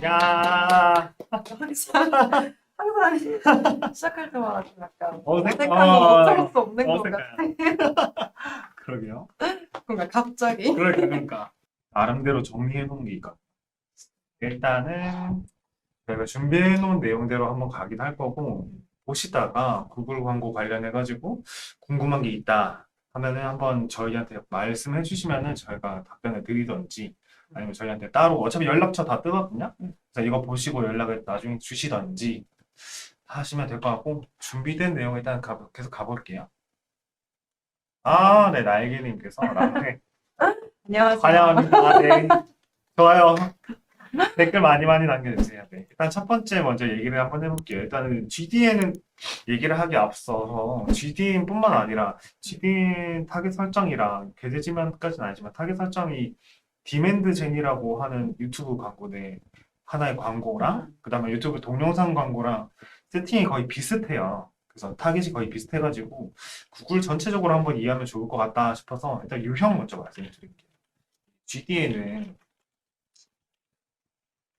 야, 항상 시작할 때마다 좀 약간 어색- 어색한 건 어, 어쩔 수 없는 것 어색해요. 같아. 그러게요. 뭔가 갑자기. 그러니까. 나름대로 정리해 놓은 게 있거든. 일단은 제가 준비해 놓은 내용대로 한번 가긴 할 거고, 보시다가 구글 광고 관련해가지고 궁금한 게 있다 하면은 한번 저희한테 말씀해 주시면은 저희가 답변을 드리던지 아니면 저희한테 따로 어차피 연락처 다 뜨거든요. 그래서 이거 보시고 연락을 나중에 주시던지 하시면 될 것 같고, 준비된 내용 일단 계속 가볼게요. 아, 네, 날개님께서 랑회 안녕하세요. 환영합니다. 네, 좋아요. 댓글 많이 많이 남겨주세요. 네. 일단 첫 번째 먼저 얘기를 한번 해볼게요. 일단은 GDN은 얘기를 하기 앞서서 GDN뿐만 아니라 GDN 타겟 설정이랑 계좌지면까지는 아니지만 타겟 설정이 디맨드 젠이라고 하는 유튜브 광고네. 하나의 광고랑 그다음에 유튜브 동영상 광고랑 세팅이 거의 비슷해요. 그래서 타겟이 거의 비슷해가지고 구글 전체적으로 한번 이해하면 좋을 것 같다 싶어서 일단 유형 먼저 말씀드릴게요. GDN은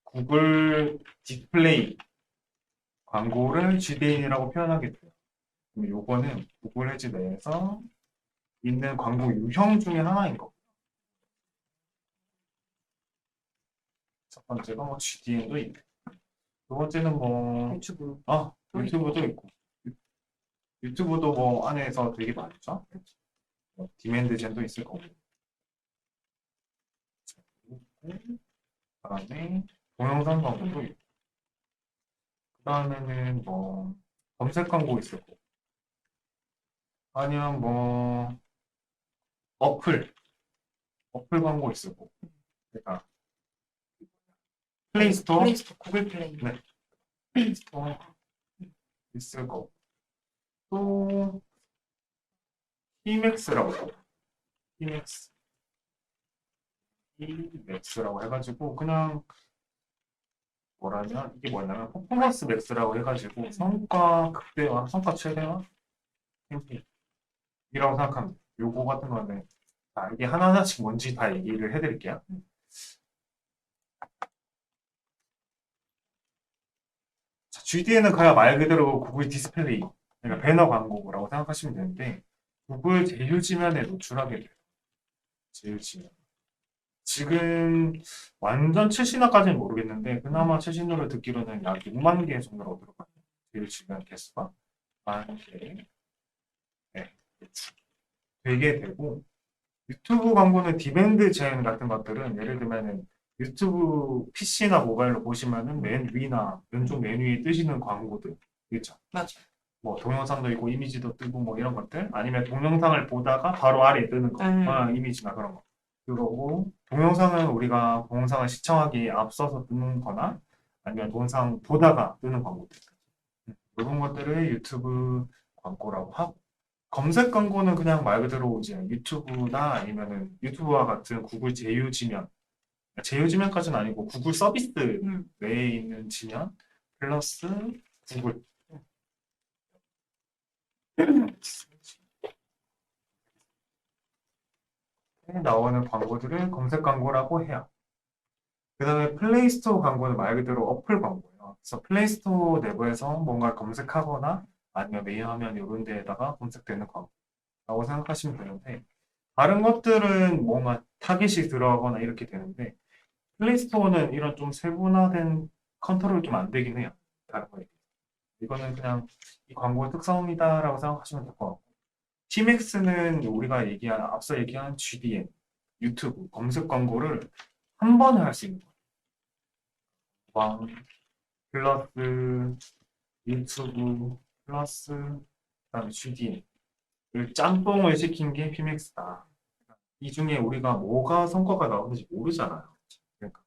구글 디스플레이 광고를 GDN이라고 표현하게 돼요. 그럼 요거는 구글 해지 내에서 있는 광고 유형 중에 하나인 거. 첫 번째가 뭐 GDN도 있고, 두 번째는 뭐 유튜브. 유튜브도 있고, 유튜브도 뭐 안에서 되게 많죠. 뭐 디맨드 젠도 있을 거고. 그다음에 동영상 광고도 있고, 그다음에는 뭐 검색 광고 있을 거고, 아니면 뭐 어플 광고 있을 거고. 그러니까 플레이스토어, 플레이스토어, 구글 플레이. 네. 플레이스토어 있을 거고, 또 PMAX라고 해요. PMAX, PMAX라고 해가지고 그냥 뭐라냐, 이게 뭐냐면 퍼포먼스 맥스라고 해가지고 성과 극대화, 성과 최대화 캠페인이라고 생각하면 돼요. 요거 같은 거는 이게 하나하나씩 뭔지 다 얘기를 해드릴게요. 자, GDN은 그냥 말 그대로 구글 디스플레이, 그러니까 배너 광고라고 생각하시면 되는데 구글 제휴지면에 노출하게 돼요. 제휴지면. 지금 완전 최신화까지는 모르겠는데 그나마 최신으로 듣기로는 약 6만 개 정도라고 들었거든요. 제휴지면 개수가 6만 개. 네, 되게 되고, 유튜브 광고는 디밴드 제한 같은 것들은 예를 들면은 유튜브 PC나 모바일로 보시면은 맨 위나 왼쪽 메뉴에 뜨시는 광고들 있죠. 맞아. 뭐 동영상도 있고 이미지도 뜨고 뭐 이런 것들, 아니면 동영상을 보다가 바로 아래에 뜨는 거, 이미지나 그런 거. 그러고 동영상은 우리가 동영상을 시청하기에 앞서서 뜨는 거나 아니면 동영상 보다가 뜨는 광고들, 이런 것들을 유튜브 광고라고 하고, 검색 광고는 그냥 말 그대로 이제 유튜브나 아니면은 유튜브와 같은 구글 제휴 지면, 제휴 지면까지는 아니고 구글 서비스 내에 있는 지면 플러스 구글 나오는 광고들을 검색 광고라고 해요. 그 다음에 플레이스토어 광고는 말 그대로 어플 광고예요. 그래서 플레이스토어 내부에서 뭔가 검색하거나 아니면 메인 화면 이런 데에다가 검색되는 광고라고 생각하시면 되는데, 다른 것들은 뭔가 타깃이 들어가거나 이렇게 되는데 플레이스토어는 이런 좀 세분화된 컨트롤이 좀 안 되긴 해요. 다른 거에. 이거는 그냥 이 광고의 특성이다라고 생각하시면 될 것 같고, TMAX는 우리가 앞서 얘기한 GDN, 유튜브 검색 광고를 한 번에 할 수 있는 거예요. 광 플러스 유튜브 플러스 그다음에 GDN을 짬뽕을 시킨 게 PMAX다. 이 중에 우리가 뭐가 성과가 나오는지 모르잖아요. 그러니까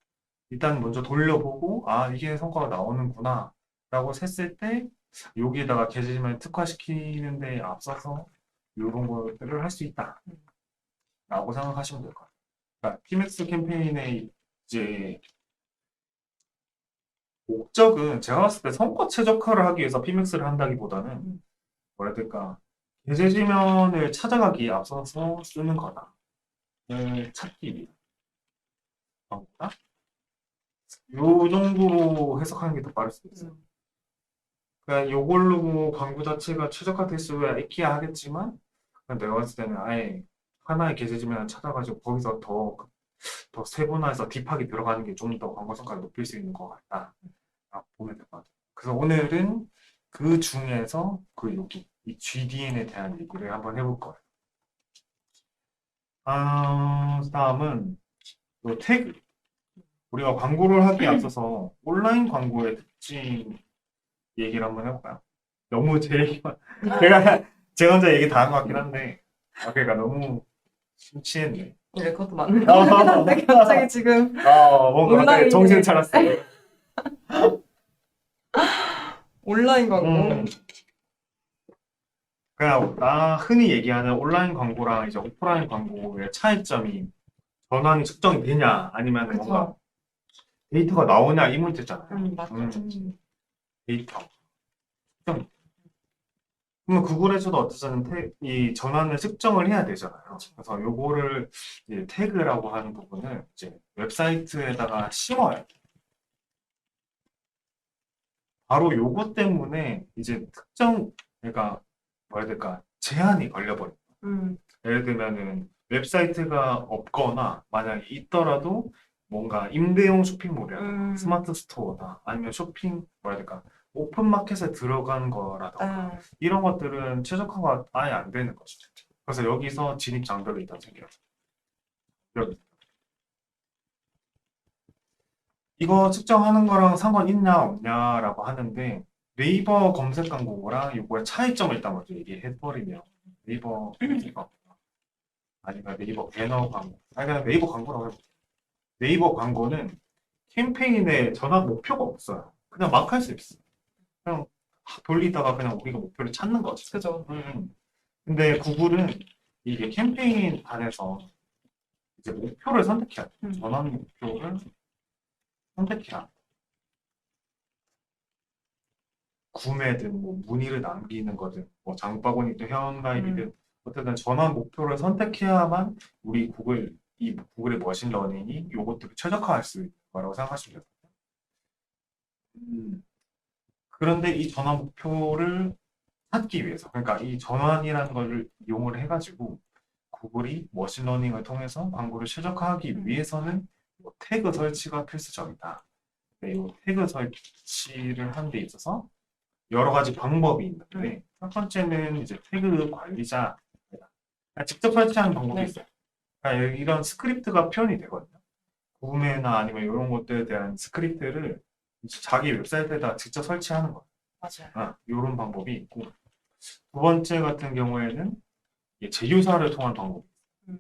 일단 먼저 돌려보고 이게 성과가 나오는구나 라고 셌을 때 여기에다가 계좌지면을 특화시키는 데 앞서서 이런 것들을 할 수 있다 라고 생각하시면 될 것 같아요. 그러니까 PMAX 캠페인의 이제 목적은 제가 봤을 때 성과 최적화를 하기 위해서 PMAX를 한다기보다는 뭐라 해야 될까, 계좌지면을 찾아가기에 앞서서 쓰는 거다를 찾기 위한 광고다. 요 정도로 해석하는 게 더 빠를 수도 있어요. 그냥 요걸로 뭐 광고 자체가 최적화될 수야 있기야 하겠지만 그냥 내가 봤을 때는 아예 하나의 계제지면을 찾아가지고 거기서 더 세분화해서 딥하게 들어가는 게 좀 더 광고 성과를 높일 수 있는 것 같다. 라고 보면 될 것 같아요. 그래서 오늘은 그 중에서 여기 이 GDN에 대한 얘기를 한번 해볼 거예요. 다음은 요 태그. 우리가 광고를 하기에 앞서서 온라인 광고의 특징 얘기를 한번 해볼까요? 너무 제 얘기만 제가 혼자 얘기 다 한 것 같긴 한데 그러니까 너무 심취했네. 네, 그것도 맞는 것 같긴 한데 갑자기 지금 뭔가 갑자기 온라인에- 정신 차렸어요. 온라인 광고. 그냥 나 흔히 얘기하는 온라인 광고랑 이제 오프라인 광고의 차이점이 전환이 측정이 되냐 아니면 뭔가 그쵸. 데이터가 나오냐 이 문제잖아요. 맞죠. 데이터. 측정. 그러면 구글에서도 어쨌든 이 전환을 측정을 해야 되잖아요. 그래서 요거를 이제 태그라고 하는 부분을 이제 웹사이트에다가 심어요. 바로 요거 때문에 이제 그러니까 뭐라 해야 될까, 제한이 걸려버려요. 예를 들면은 웹사이트가 없거나 만약에 있더라도 뭔가 임대용 쇼핑몰이라든가 스마트 스토어다 아니면 뭐라 해야 될까, 오픈마켓에 들어간 거라든가 이런 것들은 최적화가 아예 안 되는 거죠. 그래서 여기서 진입 장벽이 일단 생겨요. 여기. 이거 측정하는 거랑 상관 있냐 없냐라고 하는데 네이버 검색 광고랑 이거의 차이점을 일단 먼저 얘기해버리면 네이버 검색 광고 아니면 네이버 배너 광고 아니 그냥 네이버 광고라고 해볼게요. 네이버 광고는 캠페인에 전환 목표가 없어요. 그냥 막 할 수 있어. 그냥 돌리다가 그냥 우리가 목표를 찾는 거지. 그죠. 근데 구글은 이게 캠페인 안에서 이제 목표를 선택해야 돼. 전환 목표를 선택해야 돼. 구매든 뭐 문의를 남기는 거든 뭐 장바구니든 회원가입이든 어쨌든 전환 목표를 선택해야만 이 구글의 머신러닝이 요것들을 최적화할 수 있는 거라고 생각하시면 돼요. 그런데 이 전환 목표를 찾기 위해서 그러니까 이 전환이라는 거를 이용을 해가지고 구글이 머신러닝을 통해서 광고를 최적화하기 위해서는 뭐 태그 설치가 필수적이다. 이 태그 설치를 하는 데 있어서 여러 가지 방법이 있는데 첫 번째는 이제 태그 관리자 직접 설치하는 방법이 있어요. 그러니까 이런 스크립트가 표현이 되거든요. 구매나 아니면 이런 것들에 대한 스크립트를 이제 자기 웹사이트에다 직접 설치하는 거예요. 맞아요. 이런 방법이 있고 두 번째 같은 경우에는 이게 제휴사를 통한 방법.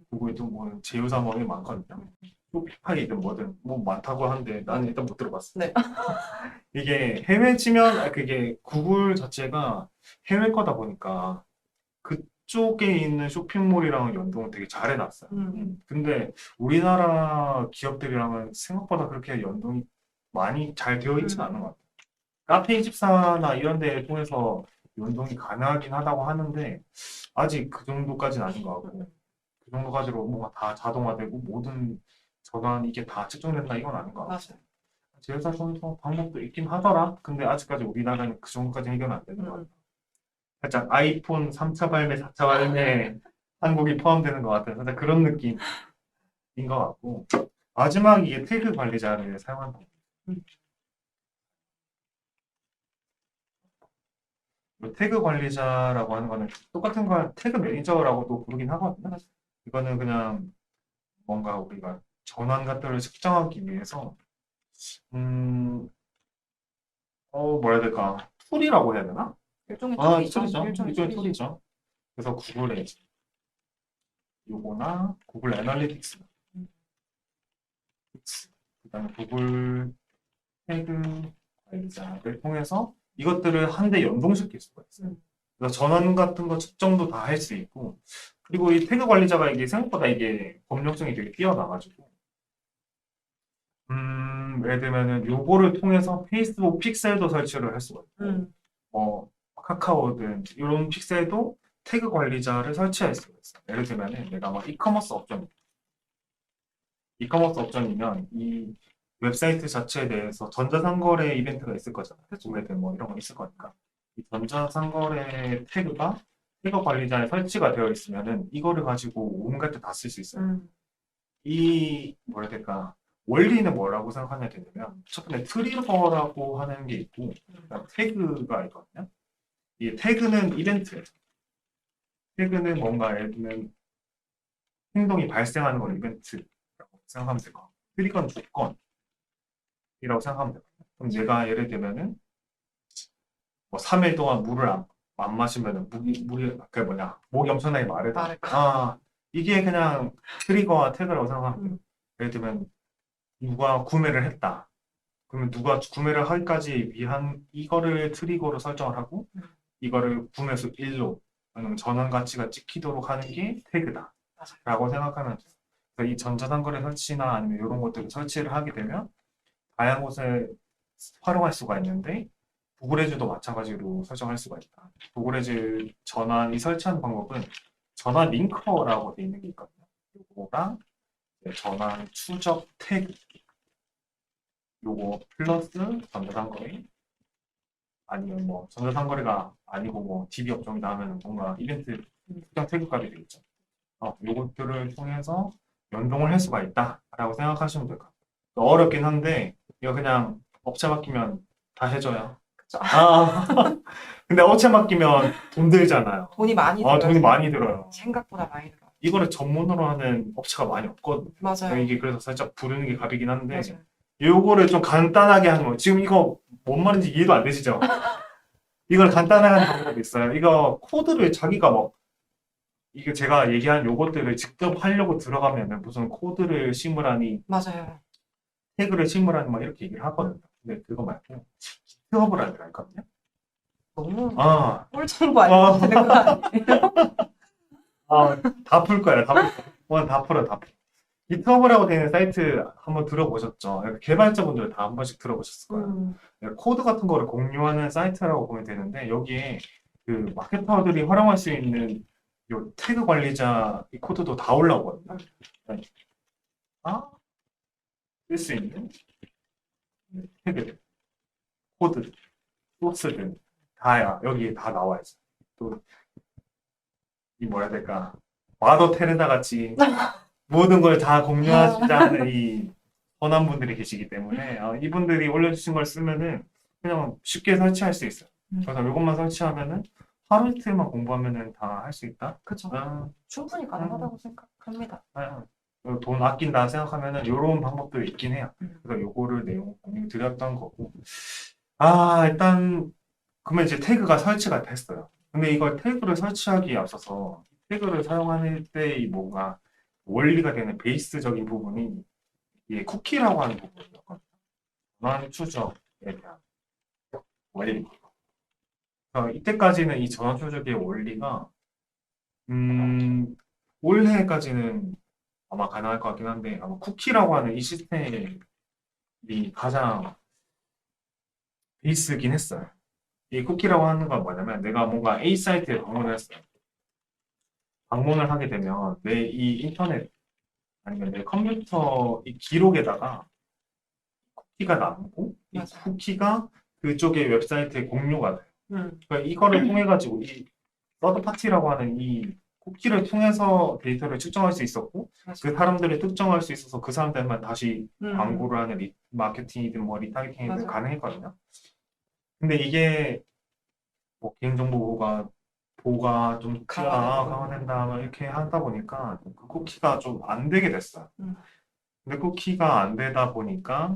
구글도 뭐 제휴사 모임이 많거든요. 쇼피파이든 뭐든 뭐 많다고 하는데 나는 일단 못 들어봤어. 네. 이게 해외 치면 그게 구글 자체가 해외 거다 보니까 그쪽에 있는 쇼핑몰이랑 연동을 되게 잘 해놨어요. 근데 우리나라 기업들이랑은 생각보다 그렇게 연동이 많이 잘 되어 있지는 않은 것 같아요. 카페24나 이런 데 통해서 연동이 가능하긴 하다고 하는데 아직 그 정도까지는 아닌 것 같고 그 정도까지로 뭔가 다 자동화되고 모든 전환 이게 다 측정된다 이건 아닌 것 같아요. 제휴사 통해서 방법도 있긴 하더라. 근데 아직까지 우리나라는 그 정도까지 해결 안 되는 것 같아요. 살짝 아이폰 3차 발매, 4차 발매 한국이 포함되는 것 같아요. 살짝 그런 느낌인 것 같고 마지막 이게 태그 관리자를 사용하는 방법. 태그 관리자라고 하는 거는 똑같은 걸 태그 매니저라고도 부르긴 하거든요. 이거는 그냥 뭔가 우리가 전환 같은 측정하기 위해서 뭐라 해야 될까? 툴이라고 해야 되나? 일종의 툴이죠. 일종의 일종의 툴이죠. 그래서 구글에 요거나 구글 애널리틱스, 그다음에 구글 태그 관리자를 통해서 이것들을 한데 연동시킬 수가 있어요. 그래서 전환 같은 거 측정도 다 할 수 있고, 그리고 이 태그 관리자가 이게 생각보다 이게 범용성이 되게 뛰어나가지고, 예를 들면은 요거를 통해서 페이스북 픽셀도 설치를 할 수가 있고, 뭐 카카오든 이런 픽셀도 태그 관리자를 설치할 수가 있어요. 예를 들면은 내가 막 이커머스 업종이면 웹사이트 자체에 대해서 전자상거래 이벤트가 있을 거잖아. 그쵸. 구매된 뭐 이런 거 있을 거니까. 이 전자상거래 태그가 태그 관리자에 설치가 되어 있으면은 이거를 가지고 온갖 데 다 쓸 수 있어요. 이 뭐라 해야 될까? 원리는 뭐라고 생각하냐 되냐면 첫 번째 트리거라고 하는 게 있고 그다음 태그가 있거든요. 이 태그는 이벤트예요. 태그는 뭔가 예를 들면 행동이 발생하는 걸 이벤트라고 생각하면 될 것 같고 트리거는 조건이라고 생각하면 돼요. 그럼 내가 예를 들면은 뭐 3일 동안 물을 안 마시면은 물이 그 뭐냐 목이 엄청나게 마르다. 마를 거. 아 이게 그냥 트리거와 태그라고 생각하면 돼요. 예를 들면 누가 구매를 했다. 그러면 누가 구매를 하기까지 위한 이거를 트리거로 설정을 하고 이거를 구매수 1로 아니면 전환 가치가 찍히도록 하는 게 태그다. 맞아요. 라고 생각하면 돼요. 그래서 이 전자상거래 설치나 아니면 이런 것들을 설치를 하게 되면 다양한 곳에 활용할 수가 있는데 도그레즈도 마찬가지로 설정할 수가 있다. 도그레즈 전환 이 설치하는 방법은 전환 링커라고 되어 있는 게 있거든요. 요거랑 전환 추적 태그 요거 플러스 전자상거래 아니면 뭐 전자상거래가 아니고 뭐 DB 업종이다 하면 뭔가 이벤트 특정 태그 값이 되겠죠. 요것들을 통해서 연동을 할 수가 있다라고 생각하시면 될 것 같아요. 어렵긴 한데 이거 그냥 업체 맡기면 다 해줘요. 그쵸. 근데 업체 맡기면 돈 들잖아요. 돈이 많이 들어요. 돈이 많이 들어요. 생각보다 많이 들어요. 이거를 전문으로 하는 업체가 많이 없거든요. 맞아요. 이게 그래서 살짝 부르는 게 갑이긴 한데 맞아요. 요거를 좀 간단하게 하는 거. 지금 이거 뭔 말인지 이해도 안 되시죠? 이걸 간단하게 하는 방법이 있어요. 이거 코드를 자기가 뭐 이게 제가 얘기한 요것들을 직접 하려고 들어가면은 무슨 코드를 심으라니 맞아요. 태그를 심으라니 막 이렇게 얘기를 하거든요. 근데 그거 말고 기업을 하더라니까요. 너무 아, 꿀 정보 알려주는 거 아니에요? 다 풀 거야. 다 풀 거야. 오늘 다 풀어, 다 풀어. GitHub이라고 되는 사이트 한번 들어보셨죠? 개발자분들 다 한 번씩 들어보셨을 거예요. 코드 같은 거를 공유하는 사이트라고 보면 되는데 여기에 그 마케터들이 활용할 수 있는 요 태그 관리자 이 코드도 다 올라오거든요. 쓸 수 있는 태그, 코드, 소스들 다야 여기에 다 나와 있어. 또 이 뭐라 해야 될까? 마더 테레사 같이 모든 걸 다 공유하시자 하는 이 선한 분들이 계시기 때문에 이분들이 올려주신 걸 쓰면은 그냥 쉽게 설치할 수 있어요. 그래서 이것만 설치하면은 하루 이틀만 공부하면은 다 할 수 있다. 그쵸. 아, 충분히 가능하다고 생각합니다. 돈 아낀다 생각하면은 이런 방법도 있긴 해요. 음. 그래서 요거를 내용 공유 드렸던 거고. 일단 그러면 이제 태그가 설치가 됐어요. 근데 이걸 태그를 설치하기에 앞서서 태그를 사용할 때의 뭔가 원리가 되는 베이스적인 부분이 이게 쿠키라고 하는 부분이었거든요. 전환 추적에 대한 원리. 이때까지는 이 전환 추적의 원리가 올해까지는 아마 가능할 것 같긴 한데 아마 쿠키라고 하는 이 시스템이 가장 베이스긴 했어요. 이 쿠키라고 하는 건 뭐냐면 내가 뭔가 A 사이트에 방문을 했어요. 방문을 하게 되면 내 이 인터넷 아니면 내 컴퓨터 이 기록에다가 쿠키가 남고 이 맞아요. 쿠키가 그쪽의 웹사이트에 공유가 돼요. 음. 그러니까 이거를 통해 가지고 이 서드 파티라고 하는 이 쿠키를 통해서 데이터를 측정할 수 있었고 그 사람들을 특정할 수 있어서 그 사람들만 다시 광고를 하는 마케팅이든 뭐 리타르팅이든 맞아요. 가능했거든요. 근데 이게 뭐 보호가 좀 강화된다 뭐 이렇게 하다 보니까 그 쿠키가 좀 안 되게 됐어요. 근데 쿠키가 안 되다 보니까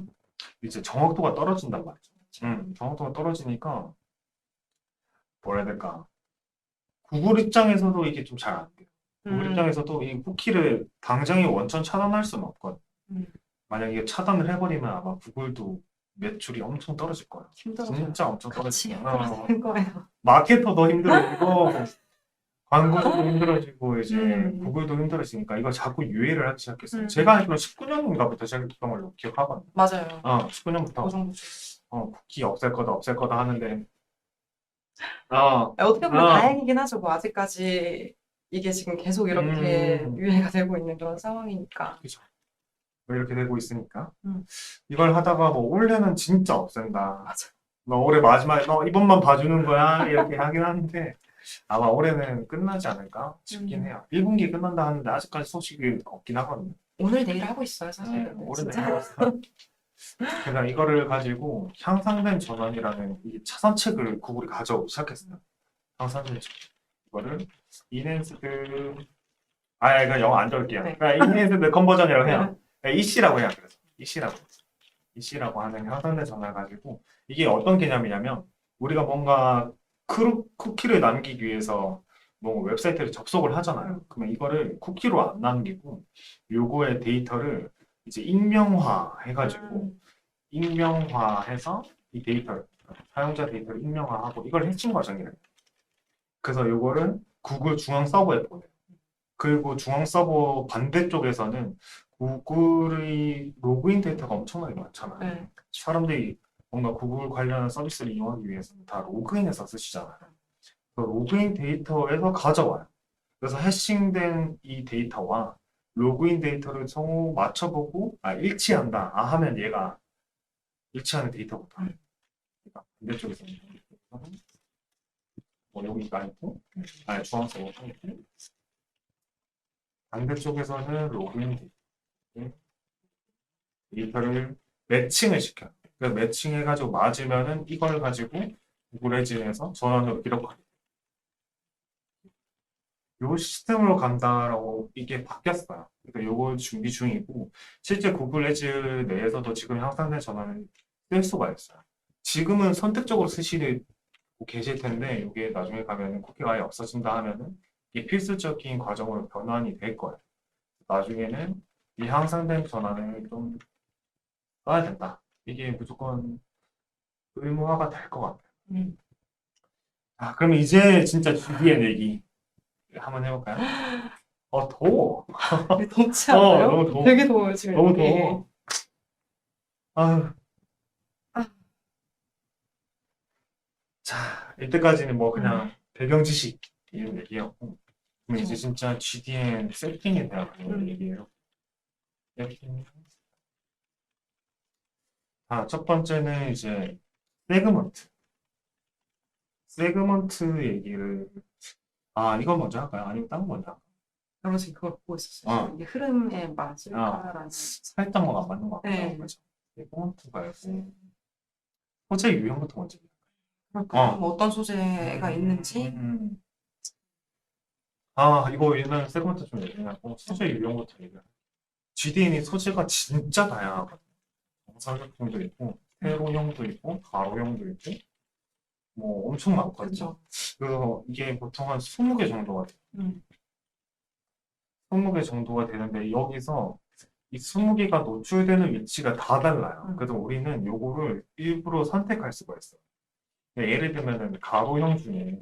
이제 정확도가 떨어진단 말이죠. 정확도가 떨어지니까 뭐라 해야 될까? 구글 입장에서도 이게 좀 잘 안 돼요. 구글 입장에서도 이 쿠키를 당장에 원천 차단할 수는 없거든요. 만약에 차단을 해버리면 아마 구글도 매출이 엄청 떨어질 거예요. 힘들어져요. 진짜 엄청 같이 떨어질 거예요. 힘들어지는 거예요. 마케터도 힘들어지고 광고주도 힘들어지고 이제 음. 구글도 힘들어지니까 이거 자꾸 유예를 하기 시작했어요. 음. 제가 알기로 19년인가부터 시작했던 걸로 기억하거든요. 맞아요. 19년부터 그 정도. 쿠키 없앨 거다 하는데 어떻게 보면 아. 다행이긴 하죠. 뭐 아직까지 이게 지금 계속 이렇게 유예가 되고 있는 그런 상황이니까. 그죠. 뭐 이렇게 되고 있으니까 음. 이걸 하다가 뭐 올해는 진짜 없앤다. 맞아. 너 올해 마지막에 너 이번만 봐주는 거야 이렇게 하긴 하는데 아마 올해는 끝나지 않을까 싶긴 해요. 1분기 끝난다 하는데 아직까지 소식이 없긴 하거든요. 오늘 내일 하고 있어요, 사실. 올해 진짜. 내일 그래서 이거를 가지고 향상된 전환이라는 이 차선책을 구글이 가져오기 시작했어요. 향상된 전 이거를 인핸스드 이거 영어 안 적을게요. 네. 그러니까 인핸스드 컨버전이라고 해요. EC라고 해요. 그래서 EC라고 하는 향상된 전환을 가지고 이게 어떤 개념이냐면 우리가 뭔가 쿠키를 남기기 위해서 뭐 웹사이트를 접속을 하잖아요. 그러면 이거를 쿠키로 안 남기고 요거의 데이터를 이제 익명화 해가지고 익명화해서 이 데이터를 사용자 데이터를 익명화하고 이걸 해칭 과정이래요. 그래서 요거를 구글 중앙 서버에 보내요. 그리고 중앙 서버 반대쪽에서는 구글의 로그인 데이터가 엄청나게 많잖아요. 네. 사람들이 뭔가 구글 관련 서비스를 이용하기 위해서는 다 로그인해서 쓰시잖아요. 그 로그인 데이터에서 가져와요. 그래서 해싱된 이 데이터와 로그인 데이터를 서로 맞춰보고 일치한다. 하면 얘가 일치하는 데이터부터. 그러니까 반대쪽에서는 뭐 여기가 있고, 중앙서버 있고, 반대쪽에서는 로그인 데이터를 매칭을 시켜요. 그래서 매칭해가지고 맞으면은 이걸 가지고 구글 에진에서 전원으로 기록하게. 요 시스템으로 간다라고 이게 바뀌었어요. 그러니까 요거 준비 중이고 실제 구글 에즈 내에서도 지금 향상된 전원을 쓸 수가 있어요. 지금은 선택적으로 쓰시고 계실 텐데 이게 나중에 가면은 쿠키가 아예 없어진다 하면은 이게 필수적인 과정으로 변환이 될 거예요. 나중에는 이 향상된 전환을 좀 써야 된다. 이게 무조건 의무화가 될 것 같아요. 그럼 이제 진짜 GDN 얘기 한번 해볼까요? 더워. 덥지 않아요? 너무 더워. 되게 더워요, 지금. 너무 여기. 더워. 아유. 아. 자, 이때까지는 뭐 그냥 배경 지식 이런 얘기였고, 그럼 이제 진짜 GDN 세팅에 대한 얘기예요. 세팅. 첫 번째는 이제 세그먼트. 세그먼트 얘기를 이건 먼저 할까요? 아니면 딴 거 먼저 할까요? 여러 지금 그걸 보고 있었어요. 이게 흐름에 맞을까라는. 살짝 뭐가 안 맞는 것 같아요. 네. 그죠? 세그먼트가 있고 소재 유형부터 먼저. 그러니까 뭐 어떤 소재가 있는지. 이거 얘는 세그먼트 좀 얘기하고 소재 유형부터 얘기해요. GDN이 소재가 진짜 다양하거든요. 정사각형도 있고 세로형도 있고 가로형도 있고 뭐 엄청 많거든요. 그렇죠. 그래서 이게 보통 한 20개 정도가 돼요. 20개 정도가 되는데 여기서 이 20개가 노출되는 위치가 다 달라요. 그래서 우리는 요거를 일부러 선택할 수가 있어요. 예를 들면은 가로형 중에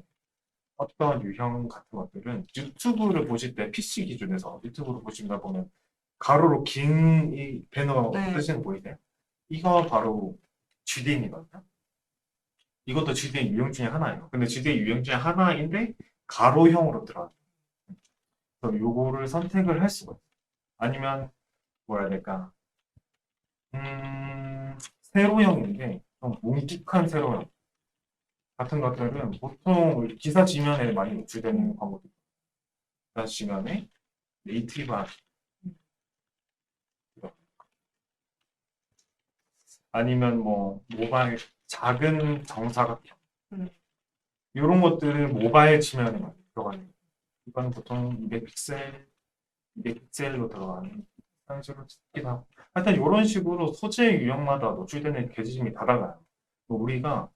어떤 유형 같은 것들은 유튜브를 보실 때 PC 기준에서 유튜브를 보시다 보면 가로로 긴 이 배너 네. 뜨시는 거 보이세요? 이거 바로 GDN이거든요. 이것도 GDN 유형 중에 하나예요. 근데 GDN 유형 중에 하나인데 가로형으로 들어가요. 그래서 요거를 선택을 할 수가 있어요. 아니면 뭐라 해야 될까? 세로형인데 좀 뭉툭한 세로형 같은 것들은 보통 기사 지면에 많이 노출되는 광고들. 기사 지면에 네이티브한 아니면 뭐 모바일 작은 정사각형 이런 것들은 모바일 지면에 많이 들어가는 거예요. 이건 보통 200픽셀로 들어가는 사이즈로 찍기도 하고 하여튼 이런 식으로 소재 유형마다 노출되는 게시점이 다 달라요. 우리가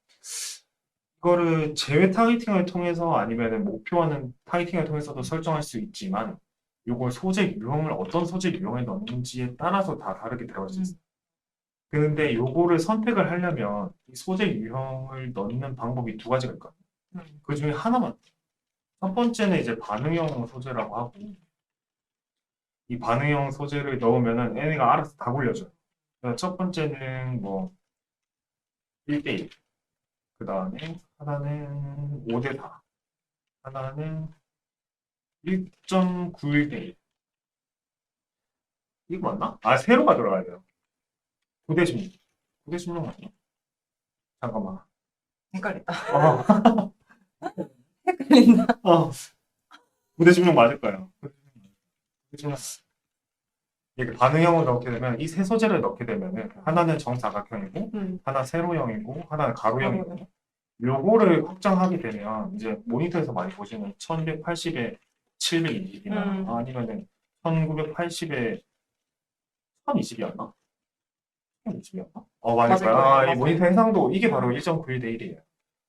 이거를 제외 타겟팅을 통해서 아니면 목표하는 타겟팅을 통해서도 설정할 수 있지만 이걸 소재 유형을 어떤 소재 유형에 넣는지에 따라서 다 다르게 들어갈 수 있어요. 그런데 요거를 선택을 하려면 이 소재 유형을 넣는 방법이 두 가지가 있거든요. 그 중에 하나만. 첫 번째는 이제 반응형 소재라고 하고 이 반응형 소재를 넣으면은 얘네가 알아서 다 굴려줘요. 그래서 첫 번째는 뭐 1대1, 그 다음에 하나는 5대4, 하나는 1.91대1. 이거 맞나? 아, 세로가 들어가야 돼요. 9대 16. 9대 16 맞나? 잠깐만. 헷갈린다. 어, 헷갈린다. 9대 16 맞을 거예요. 9대 16. 이게 반응형을 넣게 되면 이 세 소재를 넣게 되면은 하나는 정사각형이고 하나 세로형이고 하나는 가로형이고 요거를 확장하게 되면 이제 모니터에서 많이 보시는 1180에 720이나 아니면은 1980에 1020이었나? 1020이었나? 맞을 맞을 거야. 거예요. 이 맞아요. 모니터 해상도 이게 바로 1.91대 1이에요.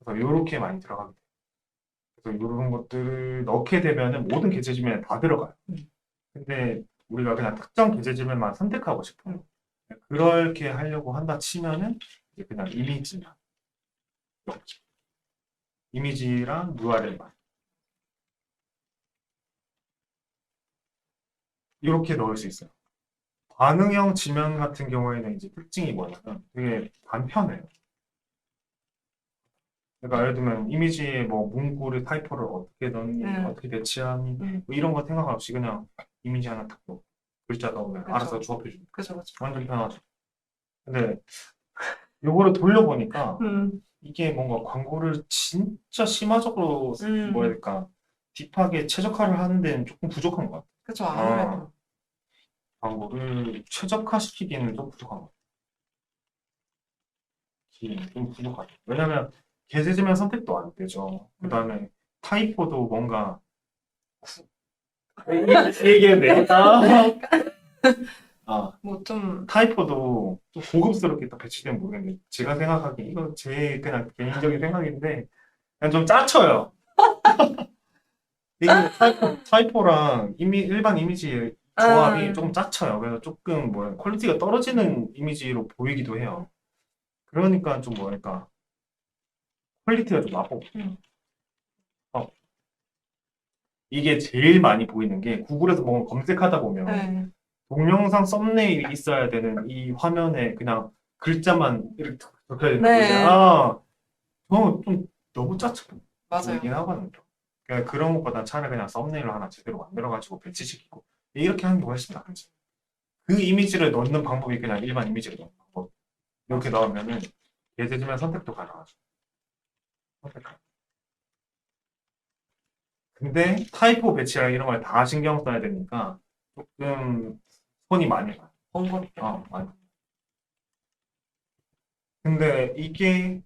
그래서 요렇게 많이 들어가게 돼요. 그래서 이런 것들을 넣게 되면은 모든 계제지면에 다 들어가요. 근데 우리가 그냥 특정 계제지면만 선택하고 싶어요. 그렇게 하려고 한다 치면은 이제 그냥 이미지나 이렇게. 이미지랑 URL만 이렇게 넣을 수 있어요. 반응형 지면 같은 경우에는 이제 특징이 뭐냐면 되게 간편해요. 그러니까 예를 들면 이미지에 뭐 문구를 타이포를 어떻게 넣니, 어떻게 배치하니 뭐 이런 거 생각 없이 그냥 이미지 하나 딱 넣고 글자 넣으면 그쵸. 알아서 조합해 줍니다. 그죠, 그죠. 완전 편하죠. 근데 요거를 돌려보니까 이게 뭔가 광고를 진짜 심화적으로 뭐야 될까 딥하게 최적화를 하는 데는 조금 부족한 것 같아요. 그죠, 아무래도. 광고를 최적화시키기는 좀 부족한 것 같아요. 좀 부족하죠. 왜냐면 게재지면 선택도 안 되죠. 그 다음에 타이포도 뭔가 이게 내가 뭐 좀, 타이포도 좀 고급스럽게 딱 배치되면 모르겠는데 제가 생각하기에 이건 제 그냥 개인적인 생각인데 그냥 좀 짜쳐요. 이게 타이포랑 일반 이미지 조합이 조금 짜쳐요. 그래서 조금 뭐야 퀄리티가 떨어지는 이미지로 보이기도 해요. 그러니까 좀 뭐랄까 퀄리티가 좀 나쁘고 어, 이게 제일 많이 보이는 게 구글에서 뭔가 검색하다 보면 네. 동영상 썸네일이 있어야 되는 이 화면에 그냥 글자만 이렇게 적혀 있는 네. 거지. 저는 좀 너무 짜쳐 보이긴 맞아요. 하거든요. 그러니까 그런 것보다 차라리 그냥 썸네일을 하나 제대로 만들어가지고 배치시키고 이렇게 하는 게 훨씬 낫지. 그 이미지를 넣는 방법이 그냥 일반 이미지를 넣는 방법. 이렇게 넣으면은 예를 들면 선택도 가능하죠. 선택할. 근데 타이포 배치랑 이런 걸 다 신경 써야 되니까 조금 손이 많이 가요. 번거롭게. 많이. 근데 이게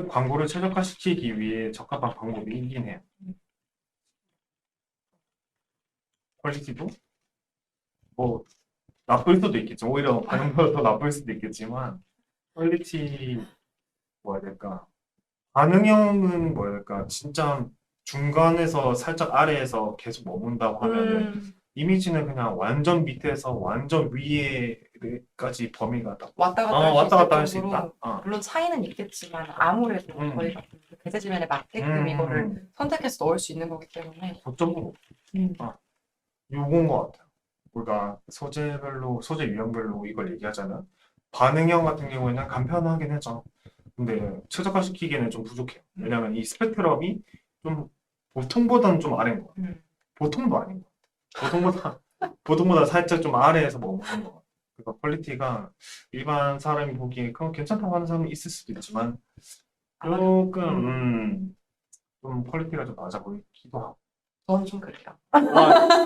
광고를 최적화시키기 위해 적합한 방법이 있긴 해요. 퀄리티도 뭐 나쁠 수도 있겠죠. 오히려 반응보다 더 나쁠 수도 있겠지만 퀄리티 뭐야 될까? 반응형은 뭐야 될까? 진짜 중간에서 살짝 아래에서 계속 머문다고 하면은 이미지는 그냥 완전 밑에서 완전 위에까지 범위가 딱 왔다 갔다 할 수 왔다 갔다 할 있을 수 있다. 정도로 물론 차이는 있겠지만 아무래도 저희가 그 대세지면에 맞게끔 이거를 선택해서 넣을 수 있는 거기 때문에 고점은 요건 것 같아요. 우리가 소재별로, 소재 유형별로 이걸 얘기하자면 반응형 같은 경우에는 간편하긴 하죠. 근데 최적화시키기에는 좀 부족해요. 왜냐면 이 스펙트럼이 좀 보통보다는 좀 아래인 것 같아요. 보통도 아닌 것 같아요. 보통보다 살짝 좀 아래에서 머무는 것 같아요. 그래서 퀄리티가 일반 사람이 보기에 그건 괜찮다고 하는 사람이 있을 수도 있지만 조금 좀 퀄리티가 좀 낮아 보이기도 하고. 저는 좀 그래요.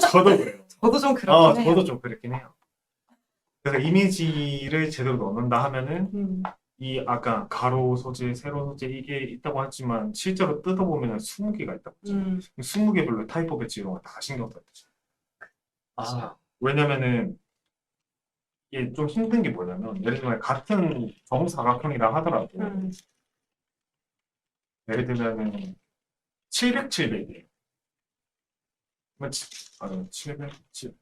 저도 그래요. 저도 좀 그렇긴 해요. 저도 좀 그렇긴 해요. 그래서 이미지를 제대로 넣는다 하면은 이 아까 가로 소재, 세로 소재 이게 있다고 하지만 실제로 뜯어보면 20개가 있다고 하죠. 20개별로 타이포 배치 이런 거 다 신경 써야 되죠. 왜냐면은 이게 좀 힘든 게 뭐냐면 예를 들면 같은 정사각형이라 하더라도 예를 들면은 700, 700이에요. 700, 700.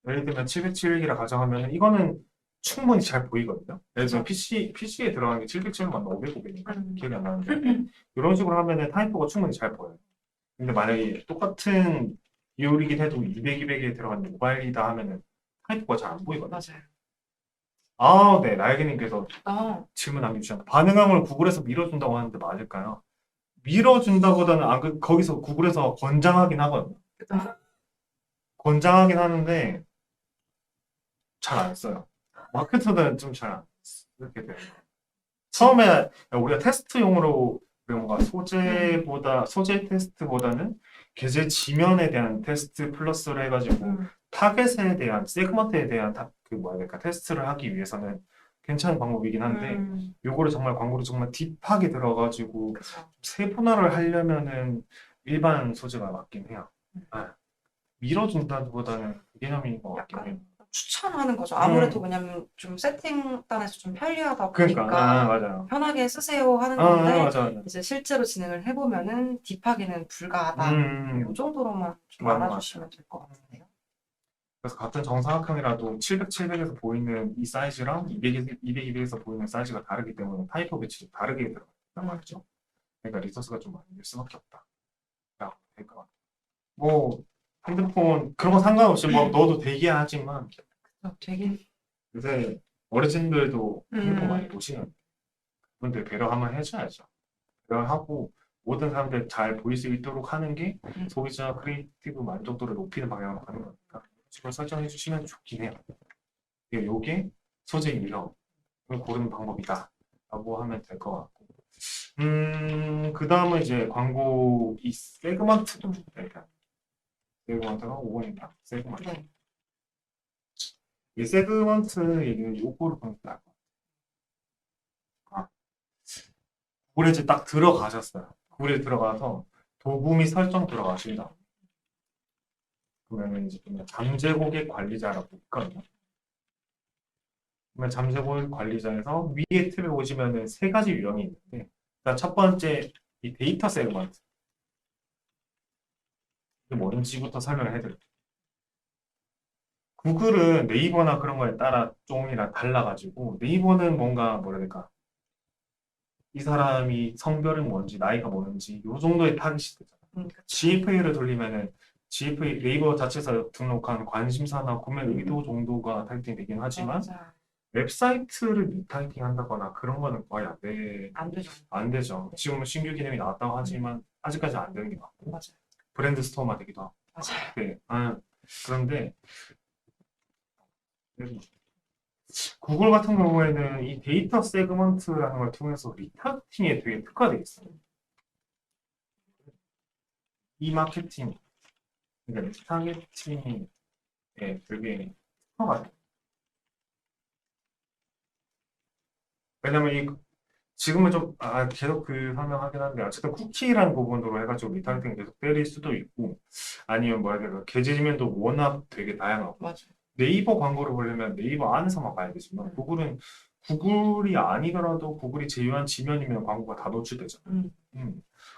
예를 들면 707이라 가정하면 이거는 충분히 잘 보이거든요. 예를 들면 PC에 들어가는 게 707로 맞나 500인가 기억이 안 나는데 이런 식으로 하면은 타이포가 충분히 잘 보여요. 근데 만약에 똑같은 비율이긴 해도 200, 200에 들어가는 모바일이다 하면은 타이포가 잘 안 보이거든요. 맞아요. 네, 나에게님께서 질문 남겨주셨는데 반응형을 구글에서 밀어준다고 하는데 맞을까요? 밀어준다보다는 거기서 구글에서 권장하긴 하거든요. 권장하긴 하는데 잘 안 써요. 마케터들은 좀 잘 안 쓰게 돼요. 처음에 우리가 테스트용으로 뭔가 소재 테스트보다는 계제 지면에 대한 테스트 플러스를 해가지고 타겟에 대한 세그먼트에 대한 그 뭐야 될까 테스트를 하기 위해서는 괜찮은 방법이긴 한데 요거를 정말 광고를 정말 딥하게 들어가지고 그쵸. 세분화를 하려면은 일반 소재가 맞긴 해요. 아, 밀어준다기보다는 그 개념인 것 같긴 해요. 약간 추천하는 거죠. 아무래도 왜냐면 좀 세팅단에서 좀 편리하다 그러니까 보니까 맞아요. 편하게 쓰세요 하는 아, 건데 맞아, 맞아. 이제 실제로 진행을 해보면은 딥하게는 불가하다. 이 정도로만 좀 맞는 것 알아주시면 될 것 같은데요. 그래서 같은 정사각형이라도 700, 700에서 보이는 이 사이즈랑 200, 200, 200에서 보이는 사이즈가 다르기 때문에 타이포 배치도 다르게 들어간단 말이죠. 그러니까 리소스가 좀 많이 들 수밖에 없다. 라고 될 것 같아요. 뭐 핸드폰 그런 거 상관없이 뭐 넣어도 되게 하지만 되게 요새 어르신들도 핸드폰 많이 음, 보시는 분들 배려 한번 해줘야죠. 배려하고 모든 사람들 잘 보일 수 있도록 하는 게 소비자 크리에이티브 만족도를 높이는 방향으로 가는 거니까 그걸 설정해 주시면 좋긴 해요. 요게 소재 유형을 고르는 방법이다 라고 하면 될 것 같고 그 다음은 이제 광고 이 세그먼트 일단 세그먼트가 5번입니다. 세그먼트 네. 이 세그먼트 얘기는 요거를 보면 나을 것 같아요. 구글에 이제 딱 들어가셨어요. 구글에 들어가서 도구 및 설정 들어가신다. 그러면 이제 잠재 고객 관리자라고 있거든요. 그러면 잠재 고객 관리자에서 위에 탭에 보시면은 세 가지 유형이 있는데 일단 첫 번째 이 데이터 세그먼트 이게 뭔지부터 설명을 해드릴게요. 구글은 네이버나 그런 거에 따라 조금이랑 달라가지고 네이버는 뭔가 뭐라 해야 될까 이 사람이 성별은 뭔지 나이가 뭐는지 요 정도의 타깃이 되잖아요. GFA를 돌리면은 GFA 네이버 자체에서 등록한 관심사나 구매 의도 정도가 타겟팅이 되긴 하지만 맞아. 웹사이트를 리타이팅 한다거나 그런 거는 거의 안 되죠. 안 되죠. 지금 신규 기능이 나왔다고 하지만 아직까지 안 되는 게 맞고 맞아요. 브랜드 스토어만 되기도 하고 맞아요. 네. 그런데 구글 같은 경우에는 이 데이터 세그먼트라는 걸 통해서 리타르팅에 되게 특화되어 있어요. 이 마케팅, 그러니까 리타르팅에 되게 특화가 돼요. 왜냐면 지금은 좀 계속 그 설명하긴 한데 어쨌든 쿠키라는 부분으로 해가지고 리타르팅 계속 때릴 수도 있고 아니면 뭐야 되나 계제지면도 워낙 되게 다양하고 맞아요. 네이버 광고를 보려면 네이버 안에서만 봐야 되지만 구글은 구글이 아니더라도 구글이 제휴한 지면이면 광고가 다 노출되잖아요.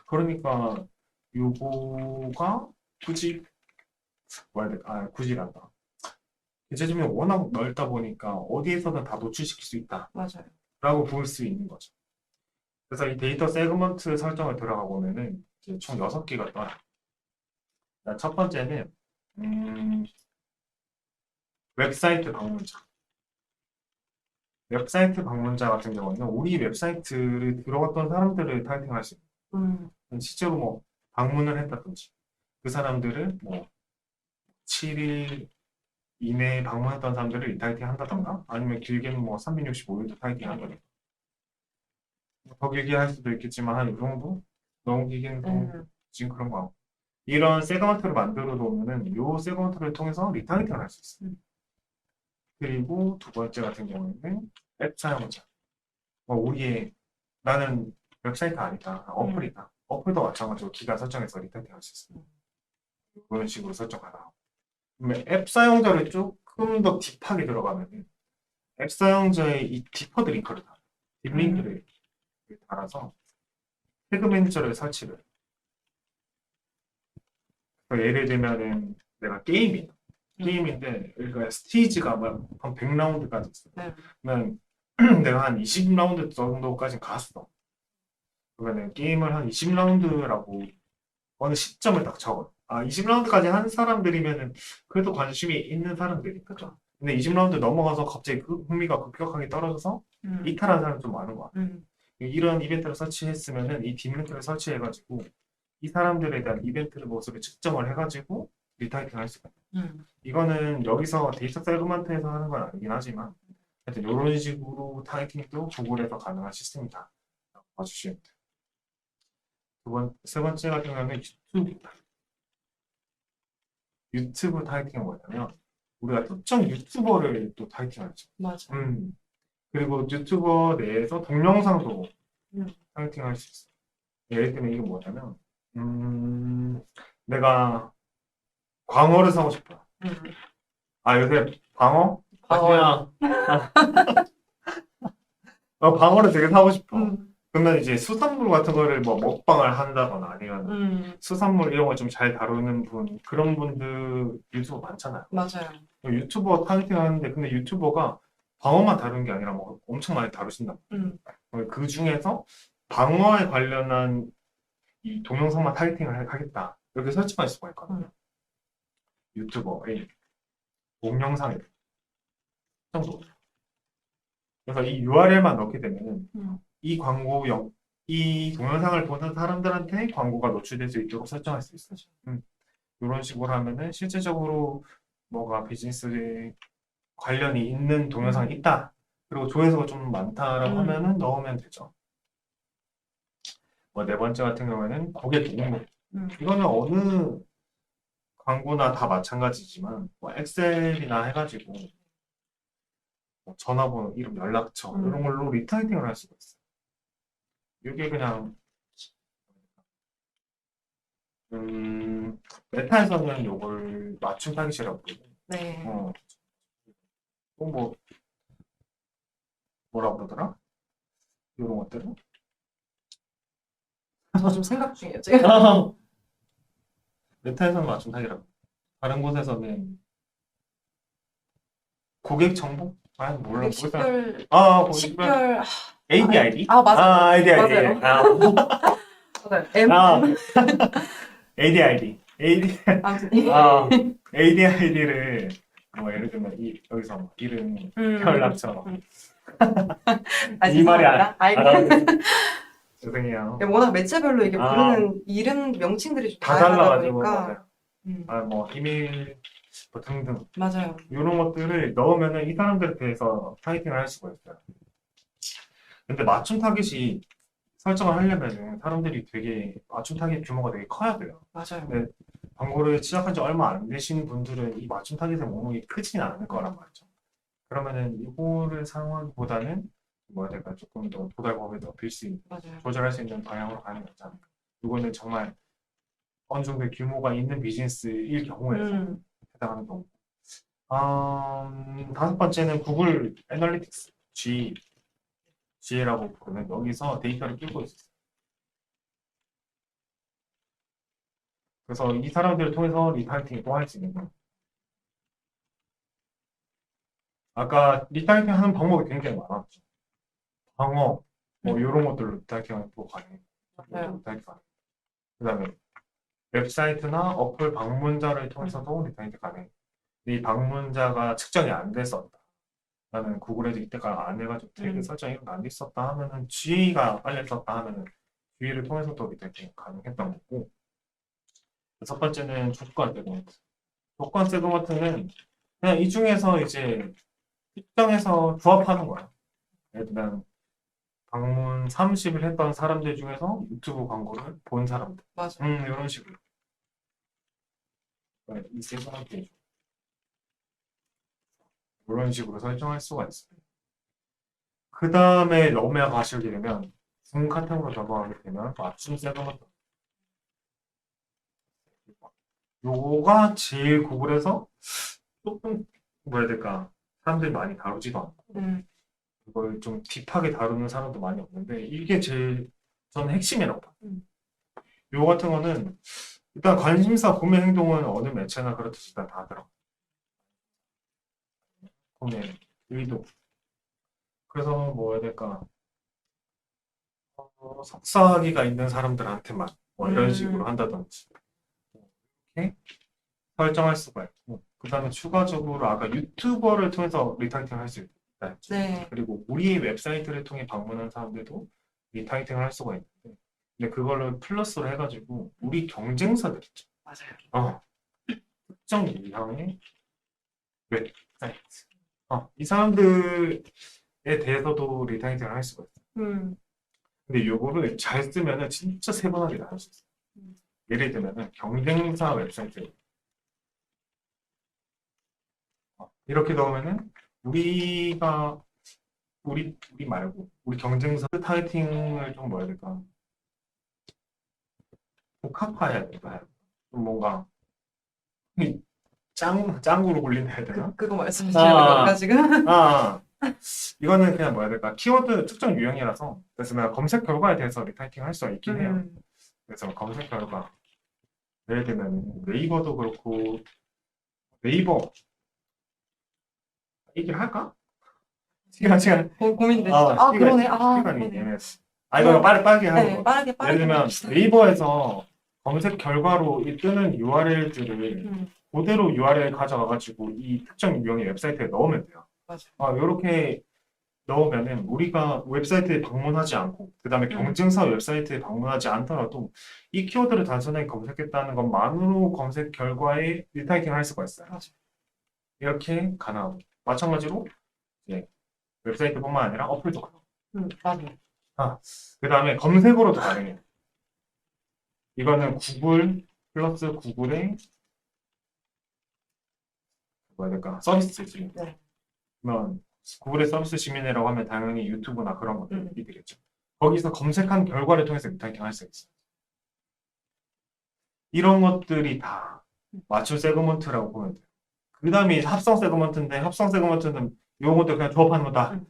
그러니까 요거가 굳이 뭐야 돼? 굳이란다. 계제지면이 워낙 넓다 보니까 어디에서든 다 노출시킬 수 맞아요. 있다라고 볼 수 있는 거죠. 그래서 이 데이터 세그먼트 설정을 들어가 보면은 이제 총 6개가 떠요. 첫 번째는 웹사이트 방문자. 웹사이트 방문자 같은 경우는 우리 웹사이트를 들어갔던 사람들을 타겟팅할 수 있어요. 실제로 뭐 방문을 했다든지 그 사람들을 뭐 7일 이내에 방문했던 사람들을 리타이팅 한다던가 아니면 길게는 뭐 365일도 타이팅 한다던가 더 길게 할 수도 있겠지만 한 이 정도? 너무 길게는 또 지금 그런 거 같고 이런 세그먼트를 만들어 놓으면은 이 세그먼트를 통해서 리타이팅을 할 수 있어요. 그리고 두 번째 같은 경우에는 앱 사용자 우리의 나는 웹사이트 아니다. 어플이다. 어플도 마찬가지로 기간 설정해서 리타이팅 할 수 있습니다. 그런 식으로 설정하라. 그러면 앱 사용자를 조금 더 딥하게 들어가면 앱 사용자의 이 디퍼드 링크를 달아요. 딥링크를 달아서 태그 매니저를 설치를 해요. 그러니까 예를 들면은 내가 게임인데 그러니까 스테이지가 한 100라운드까지 있어요. 그러면 내가 한 20라운드 정도까지 갔어. 그러면 게임을 한 20라운드라고 어느 시점을 딱 적어요. 20라운드까지 한 사람들이면은 그래도 관심이 있는 사람들이. 그죠. 근데 20라운드 넘어가서 갑자기 그 흥미가 급격하게 떨어져서 이탈한 사람이 좀 많은 것 같아요. 이런 이벤트를 설치했으면은 이 딥링크를 설치해가지고 이 사람들에 대한 이벤트 모습을 측정을 해가지고 리타이팅 할 수가 있어요. 이거는 여기서 데이터 세그먼트에서 하는 건 아니긴 하지만 하여튼 이런 식으로 타겟팅도 구글에서 가능한 시스템이다 라고 봐주시면 돼요. 세 번째 같은 경우는 유튜브입니다. 유튜브 타겟팅은 뭐냐면 우리가 특정 유튜버를 또 타겟팅하죠. 맞아. 그리고 유튜버 내에서 동영상도 음. 타겟팅할 수 있어. 예를 들면 이게 뭐냐면 내가 광어를 사고 싶어. 아 요새 광어? 광어요. 광어를 되게 사고 싶어. 음. 그러면 이제 수산물 같은 거를 뭐 먹방을 한다거나 아니면 수산물 이런 걸 좀 잘 다루는 분 그런 분들 유튜버 많잖아요. 맞아요. 유튜버 타겟팅 하는데 근데 유튜버가 방어만 다루는 게 아니라 뭐 엄청 많이 다루신다. 그 중에서 방어에 관련한 이 동영상만 타겟팅을 하겠다. 이렇게 설정할 수가 있거든요. 유튜버의 동영상에 정도. 그래서 이 URL만 넣게 되면 이 이 동영상을 보는 사람들한테 광고가 노출될 수 있도록 설정할 수 있어요. 이런 식으로 하면은 실질적으로 뭐가 비즈니스에 관련이 있는 동영상이 있다. 그리고 조회수가 좀 많다라고 하면은 넣으면 되죠. 뭐 네 번째 같은 경우에는 고객 목록. 이거는 어느 광고나 다 마찬가지지만 뭐 엑셀이나 해가지고 뭐 전화번호, 이름, 연락처 이런 걸로 리타이팅을 할 수가 있어요. 이게 그냥 메타에서는 이걸 맞춤 타깃이라고 부르고 네. 또 뭐라고 그러더라? 이런 것들은? 저 좀 생각 중이에요, 지금. 메타에서는 맞춤 타깃이라고. 다른 곳에서는 고객 정보? 아니 몰라. 식별, 고객 식별, ADID? 맞아요. ADID. 맞아요. ADID. 아무튼. ADID를 뭐 예를 들면 여기서 뭐 이름, 연락처. 이 말이 죄송해요. 워낙 매체별로 이게 부르는 이름 명칭들이 좀 다 다양하다 달라가지고 보니까. 뭐 이메일 뭐 등등 맞아요. 이런 것들을 넣으면은 이 사람들에 대해서 타겟팅을 할 수가 있어요. 근데 맞춤 타겟이 설정을 하려면은 사람들이 되게 맞춤 타겟 규모가 되게 커야 돼요. 맞아요. 근데 광고를 시작한 지 얼마 안 되신 분들은 이 맞춤 타겟의 목록이 크지는 않을 거란 말이죠. 그러면은 이거를 사용하기보다는 뭐야 될까 조금 더 도달 범위를 넓힐 수 있는 맞아요. 조절할 수 있는 방향으로 가는 게 낫지 않을까. 이거는 정말 어느 정도의 규모가 있는 비즈니스일 경우에서 해당하는 거고. 다섯 번째는 구글 애널리틱스 GA라고 부르는 여기서 데이터를 끼고 있어요. 그래서 이 사람들을 통해서 리타이팅을 또 할 수 있는 거예요. 아까 리타이팅 하는 방법이 굉장히 많았죠. 방어, 뭐 이런 것들로 리타이팅하는 또 가능해요. 맞아요. 그 다음에 웹사이트나 어플 방문자를 통해서도 리타이팅 가능해요. 이 방문자가 측정이 안 됐었다. 나는 구글에도 이때가 안 해가지고 되게 설정이 안 됐었다 하면은 GA가 빨렸었다 하면은 GA를 통해서도 리타이팅 가능했던 거고. 첫 번째는 조건 세그먼트. 조건 세그먼트는 그냥 이 중에서 이제 특정해서 조합하는 거야. 예를 들면 방문 30을 했던 사람들 중에서 유튜브 광고를 본 사람들. 맞아. 이런 식으로. 이 세그먼트 이런 식으로 설정할 수가 있어요. 그 다음에 넘어가시게 되면 중 카테고리로 넘어가게 되면 맞춤 세그먼트. 요거가 제일 구글에서 조금 뭐라 해야 될까 사람들이 많이 다루지도 않고 이걸 좀 딥하게 다루는 사람도 많이 없는데 이게 제일 저는 핵심이라고 봐요. 요 같은 거는 일단 관심사 구매 행동은 어느 매체나 그렇듯이 일단 다 들어. 구매 의도. 그래서 뭐 해야 될까 석사학위가 있는 사람들한테만 뭐 이런 식으로 한다든지 이렇게 설정할 수가 있고 그 다음에 추가적으로 아까 유튜버를 통해서 리타이팅 할 수 있다 했죠. 네. 그리고 우리의 웹사이트를 통해 방문한 사람들도 리타이팅을 할 수가 있는데 근데 그걸로 플러스로 해가지고 우리 경쟁사들 있죠. 맞아요. 특정 유형의 웹사이트. 이 사람들에 대해서도 리타이팅을 할 수가 있어요. 근데 요거를 잘 쓰면은 진짜 세분하게 나눌 수 있어요. 예를 들면은 경쟁사 웹사이트. 이렇게 넣으면은 우리 말고 우리 경쟁사 타겟팅을 좀 뭐라 해야 될까? 복합화해야 될까? 좀 뭔가 짱구로 굴린다 해야 되나? 그거 말씀하시는 건가 지금? 아, 이거는 그냥 뭐라 해야 될까? 키워드 특정 유형이라서 그래서 내가 검색 결과에 대해서 리타이팅 할 수가 있긴 해요. 그래서 검색 결과 예를 들면 네이버도 그렇고 네이버 얘기를 할까? 시간 고민되시죠? 아, 그러네. 아, 시간이 그러네. 애매했어. 이거 빠르게 하는 네, 거. 빠르게 예를 들면 합시다. 네이버에서 검색 결과로 이 뜨는 URL들을 음, 그대로 URL 가져와가지고 이 특정 유형의 웹사이트에 넣으면 돼요. 맞아요. 이렇게 넣으면은 우리가 웹사이트에 방문하지 않고 그다음에 경쟁사 웹사이트에 방문하지 않더라도 이 키워드를 단순하게 검색했다는 것만으로 검색 결과에 리타이팅을 할 수가 있어요. 맞아요. 이렇게 가능하고 마찬가지로 이제 웹사이트뿐만 아니라 어플도 가능하고 맞아요. 그다음에 검색어로도 가능해요. 이거는 구글 플러스 구글의 뭐야 될까 서비스지. 네. 그러면 구글의 서비스 시민이라고 하면 당연히 유튜브나 그런 것들이 되겠죠. 거기서 검색한 결과를 통해서 리타이팅 할 수 있어요. 이런 것들이 다 맞춤 세그먼트라고 보면 돼요. 그 다음에 합성 세그먼트인데 합성 세그먼트는 요것도 그냥 조합하는 거다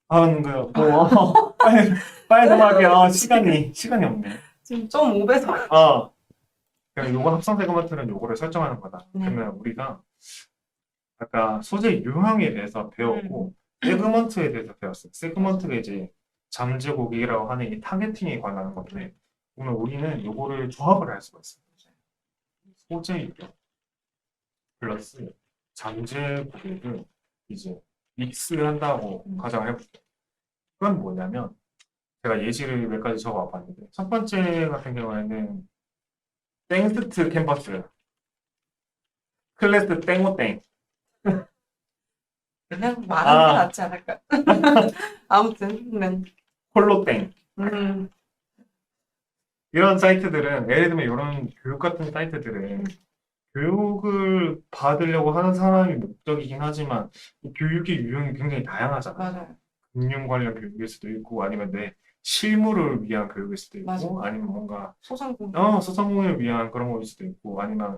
하는 거 뭐 빨리 넘어갈게요. 시간이 없네. 지금 0.5배속. 그냥 요거 합성 세그먼트는 요거를 설정하는 거다. 그러면 우리가 아까 소재 유형에 대해서 배웠고 세그먼트에 대해서 배웠어요. 세그먼트가 이제 잠재고객이라고 하는 이 타겟팅에 관한 건데 오늘 우리는 요거를 조합을 할 수가 있어요. 소재 유형 플러스 잠재고객을 이제 믹스한다고 가정을 해볼게요. 그건 뭐냐면 제가 예시를 몇 가지 적어봤는데 첫 번째 같은 경우에는 땡스트 캔버스 클래스 땡오땡 그냥 말하는 게 낫지 않을까? 아무튼, 네. 홀로땡 음, 이런 사이트들은 예를 들면 이런 교육 같은 사이트들은 교육을 받으려고 하는 사람이 목적이긴 하지만 이 교육의 유형이 굉장히 다양하잖아요. 맞아요. 금융 관련 교육일 수도 있고 아니면 내 실무를 위한 교육일 수도 있고 맞아요. 아니면 뭔가 소상공인. 소상공인을 위한 그런 거일 수도 있고 아니면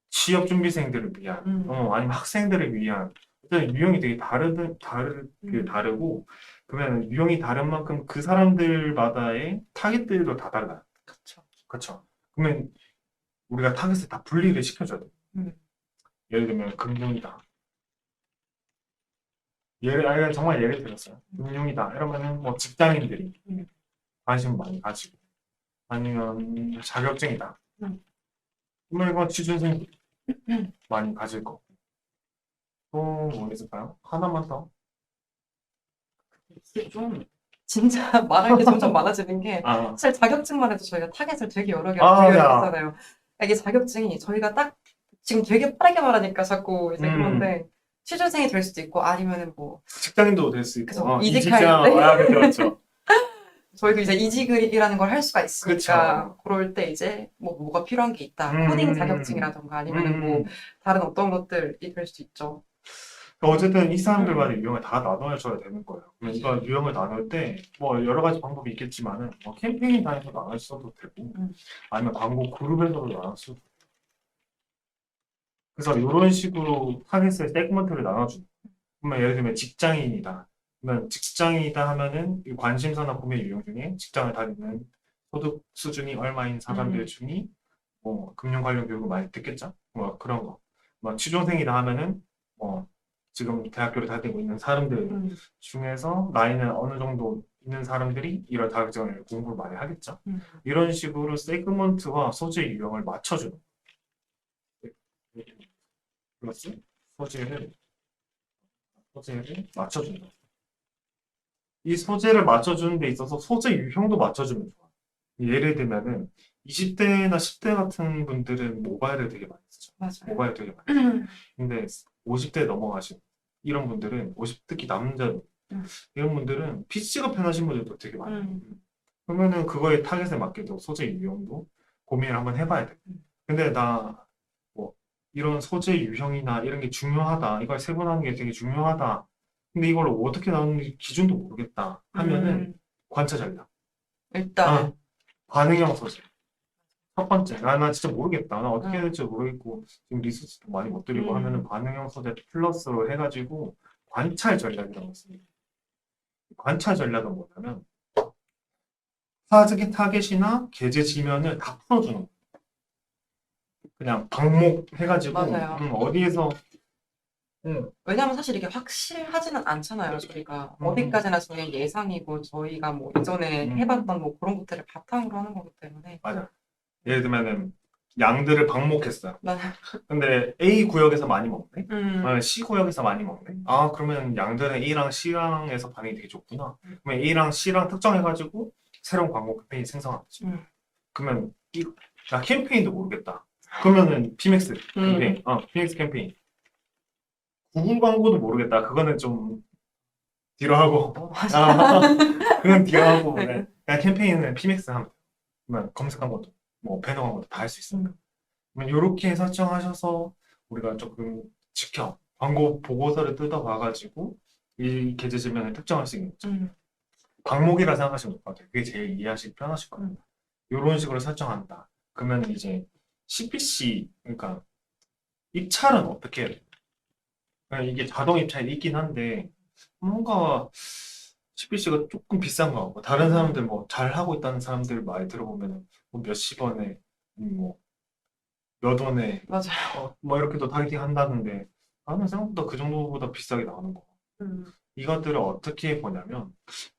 취업 준비생들을 위한 아니면 학생들을 위한 어떤 유형이 되게 다르고 그러면 유형이 다른 만큼 그 사람들마다의 타깃들도 다 달라요. 그렇죠. 그러면 우리가 타깃을 다 분리를 시켜줘야 돼. 예를 들면 금융이다. 정말 예를 들었어요. 금융이다. 이러면은 뭐 직장인들이 관심 많이 가지고 아니면 자격증이다. 그러면 이건 취준생들이 많이 가질 거고. 또 뭐 있을까요? 하나만 더. 이게 좀 진짜 말할 게 점점 많아지는 게 아, 사실 자격증만 해도 저희가 타겟을 되게 여러 개 아, 했잖아요. 이게 자격증이 저희가 딱 지금 되게 빠르게 말하니까 자꾸 이제 그런데 취준생이 될 수도 있고 아니면은 뭐 직장인도 될 수 있고. 그래서 이직할 때 그렇죠. 저희도 이제 이직이라는 걸 할 수가 있으니까 그럴 때 이제 뭐가 필요한 게 있다. 코딩 자격증이라던가 아니면은 뭐 다른 어떤 것들이 될 수도 있죠. 어쨌든 이 사람들마다 유형을 다 나눠줘야 되는 거예요. 그러니까 유형을 나눌 때 뭐 여러 가지 방법이 있겠지만은 뭐 캠페인 단에서 나눌 수도 되고 아니면 광고 그룹에서도 나눌 수도 되고 그래서 이런 식으로 타겟의 세그먼트를 나눠주는 거예요. 그러면 예를 들면 직장인이다. 그러면 직장인이다 하면은 이 관심사나 구매 유형 중에 직장을 다니는 소득 수준이 얼마인 사람들 중에 뭐 금융 관련 교육을 많이 듣겠죠. 뭐 그런 거. 뭐 취준생이다 하면은 뭐 지금 대학교를 다니고 있는 사람들 중에서 나이는 어느 정도 있는 사람들이 이런 자격증을 공부를 많이 하겠죠. 이런 식으로 세그먼트와 소재 유형을 맞춰주는 플러스 소재를 맞춰준다. 이 소재를 맞춰주는 데 있어서 소재 유형도 맞춰주면 좋아. 예를 들면은 20대나 10대 같은 분들은 모바일을 되게 많이 쓰죠. 맞아요. 모바일 되게 많이 쓰죠. 근데 50대 넘어가신 이런 분들은 50, 특히 남자 음. 이런 분들은 PC가 편하신 분들도 되게 많아요. 음. 그러면은 그거에 타겟에 맞게도 소재 유형도 고민을 한번 해봐야 돼. 근데 나 뭐 이런 소재 유형이나 이런 게 중요하다. 이걸 세분하는 게 되게 중요하다. 근데 이걸 어떻게 나누는지 기준도 모르겠다. 하면은 음. 관찰 전략. 일단은 반응형 소재. 첫 번째, 나 진짜 모르겠다. 나 어떻게 해야 음. 될지 모르겠고, 지금 리소스도 많이 못 드리고 음. 하면은 반응형 소재 플러스로 해가지고 관찰 전략이라고 있습니다. 관찰 전략은 뭐냐면, 타겟이나 계제 지면을 다 풀어주는 거예요. 그냥 방목 해가지고, 맞아요. 어디에서, 왜냐면 사실 이게 확실하지는 않잖아요. 저희가 음. 어디까지나 저희 예상이고 저희가 뭐 이전에 해봤던 뭐 그런 것들을 바탕으로 하는 거기 때문에 맞아. 예를 들면은, 양들을 방목했어요. 맞아요. 근데 A 구역에서 많이 먹네? 음. C 구역에서 많이 먹네? 아, 그러면 양들은 A랑 C랑에서 반응이 되게 좋구나. 그러면 A랑 C랑 특정해가지고 새로운 광고 캠페인 생성하는 거지. 그러면 나 캠페인도 모르겠다. 그러면은 피맥스 캠페인, 피맥스 캠페인. 구글 광고도 모르겠다. 그거는 좀 뒤로 하고, 그건 뒤로 하고, 네. 그냥 캠페인은 피맥스 하면 돼. 그러면 검색한 것도, 뭐 배너 광고도 다 할 수 있으니까. 그러면 이렇게 설정하셔서 우리가 조금 광고 보고서를 뜯어봐가지고 이 계제 지면을 특정할 수 있는 거죠. 방목이라 생각하시면 될 것 같아요. 그게 제일 이해하시기 편하실 거예요. 이런 식으로 설정한다. 그러면 이제 CPC, 그러니까 입찰은 어떻게 해야 돼요? 그러니까 이게 자동 입찰이 있긴 한데 뭔가 CPC가 조금 비싼 거 같고 다른 사람들 뭐 잘하고 있다는 사람들 말 들어보면 뭐 몇십 원에 뭐 몇 원에 맞아요. 뭐 이렇게도 타겟팅 한다는데 나는 생각보다 그 정도보다 비싸게 나오는 거. 이것들을 어떻게 보냐면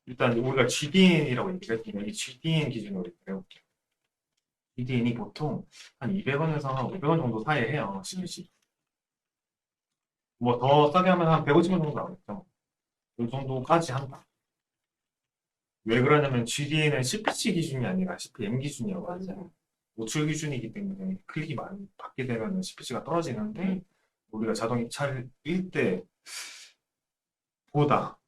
일단 우리가 GDN이라고 얘기를 했는데 이 GDN 기준으로 배울게요. GDN이 보통 한 200원에서 한 500원 정도 사이에 해요. CPC. 뭐 더 싸게 하면 한 150원 정도 나오겠죠. 이 정도까지 한다. 왜 그러냐면 GDN은 CPC 기준이 아니라 CPM 기준이어가지고 맞아요. 노출 기준이기 때문에 클릭이 많이 받게 되면 CPC가 떨어지는데 우리가 자동 입찰일 때보다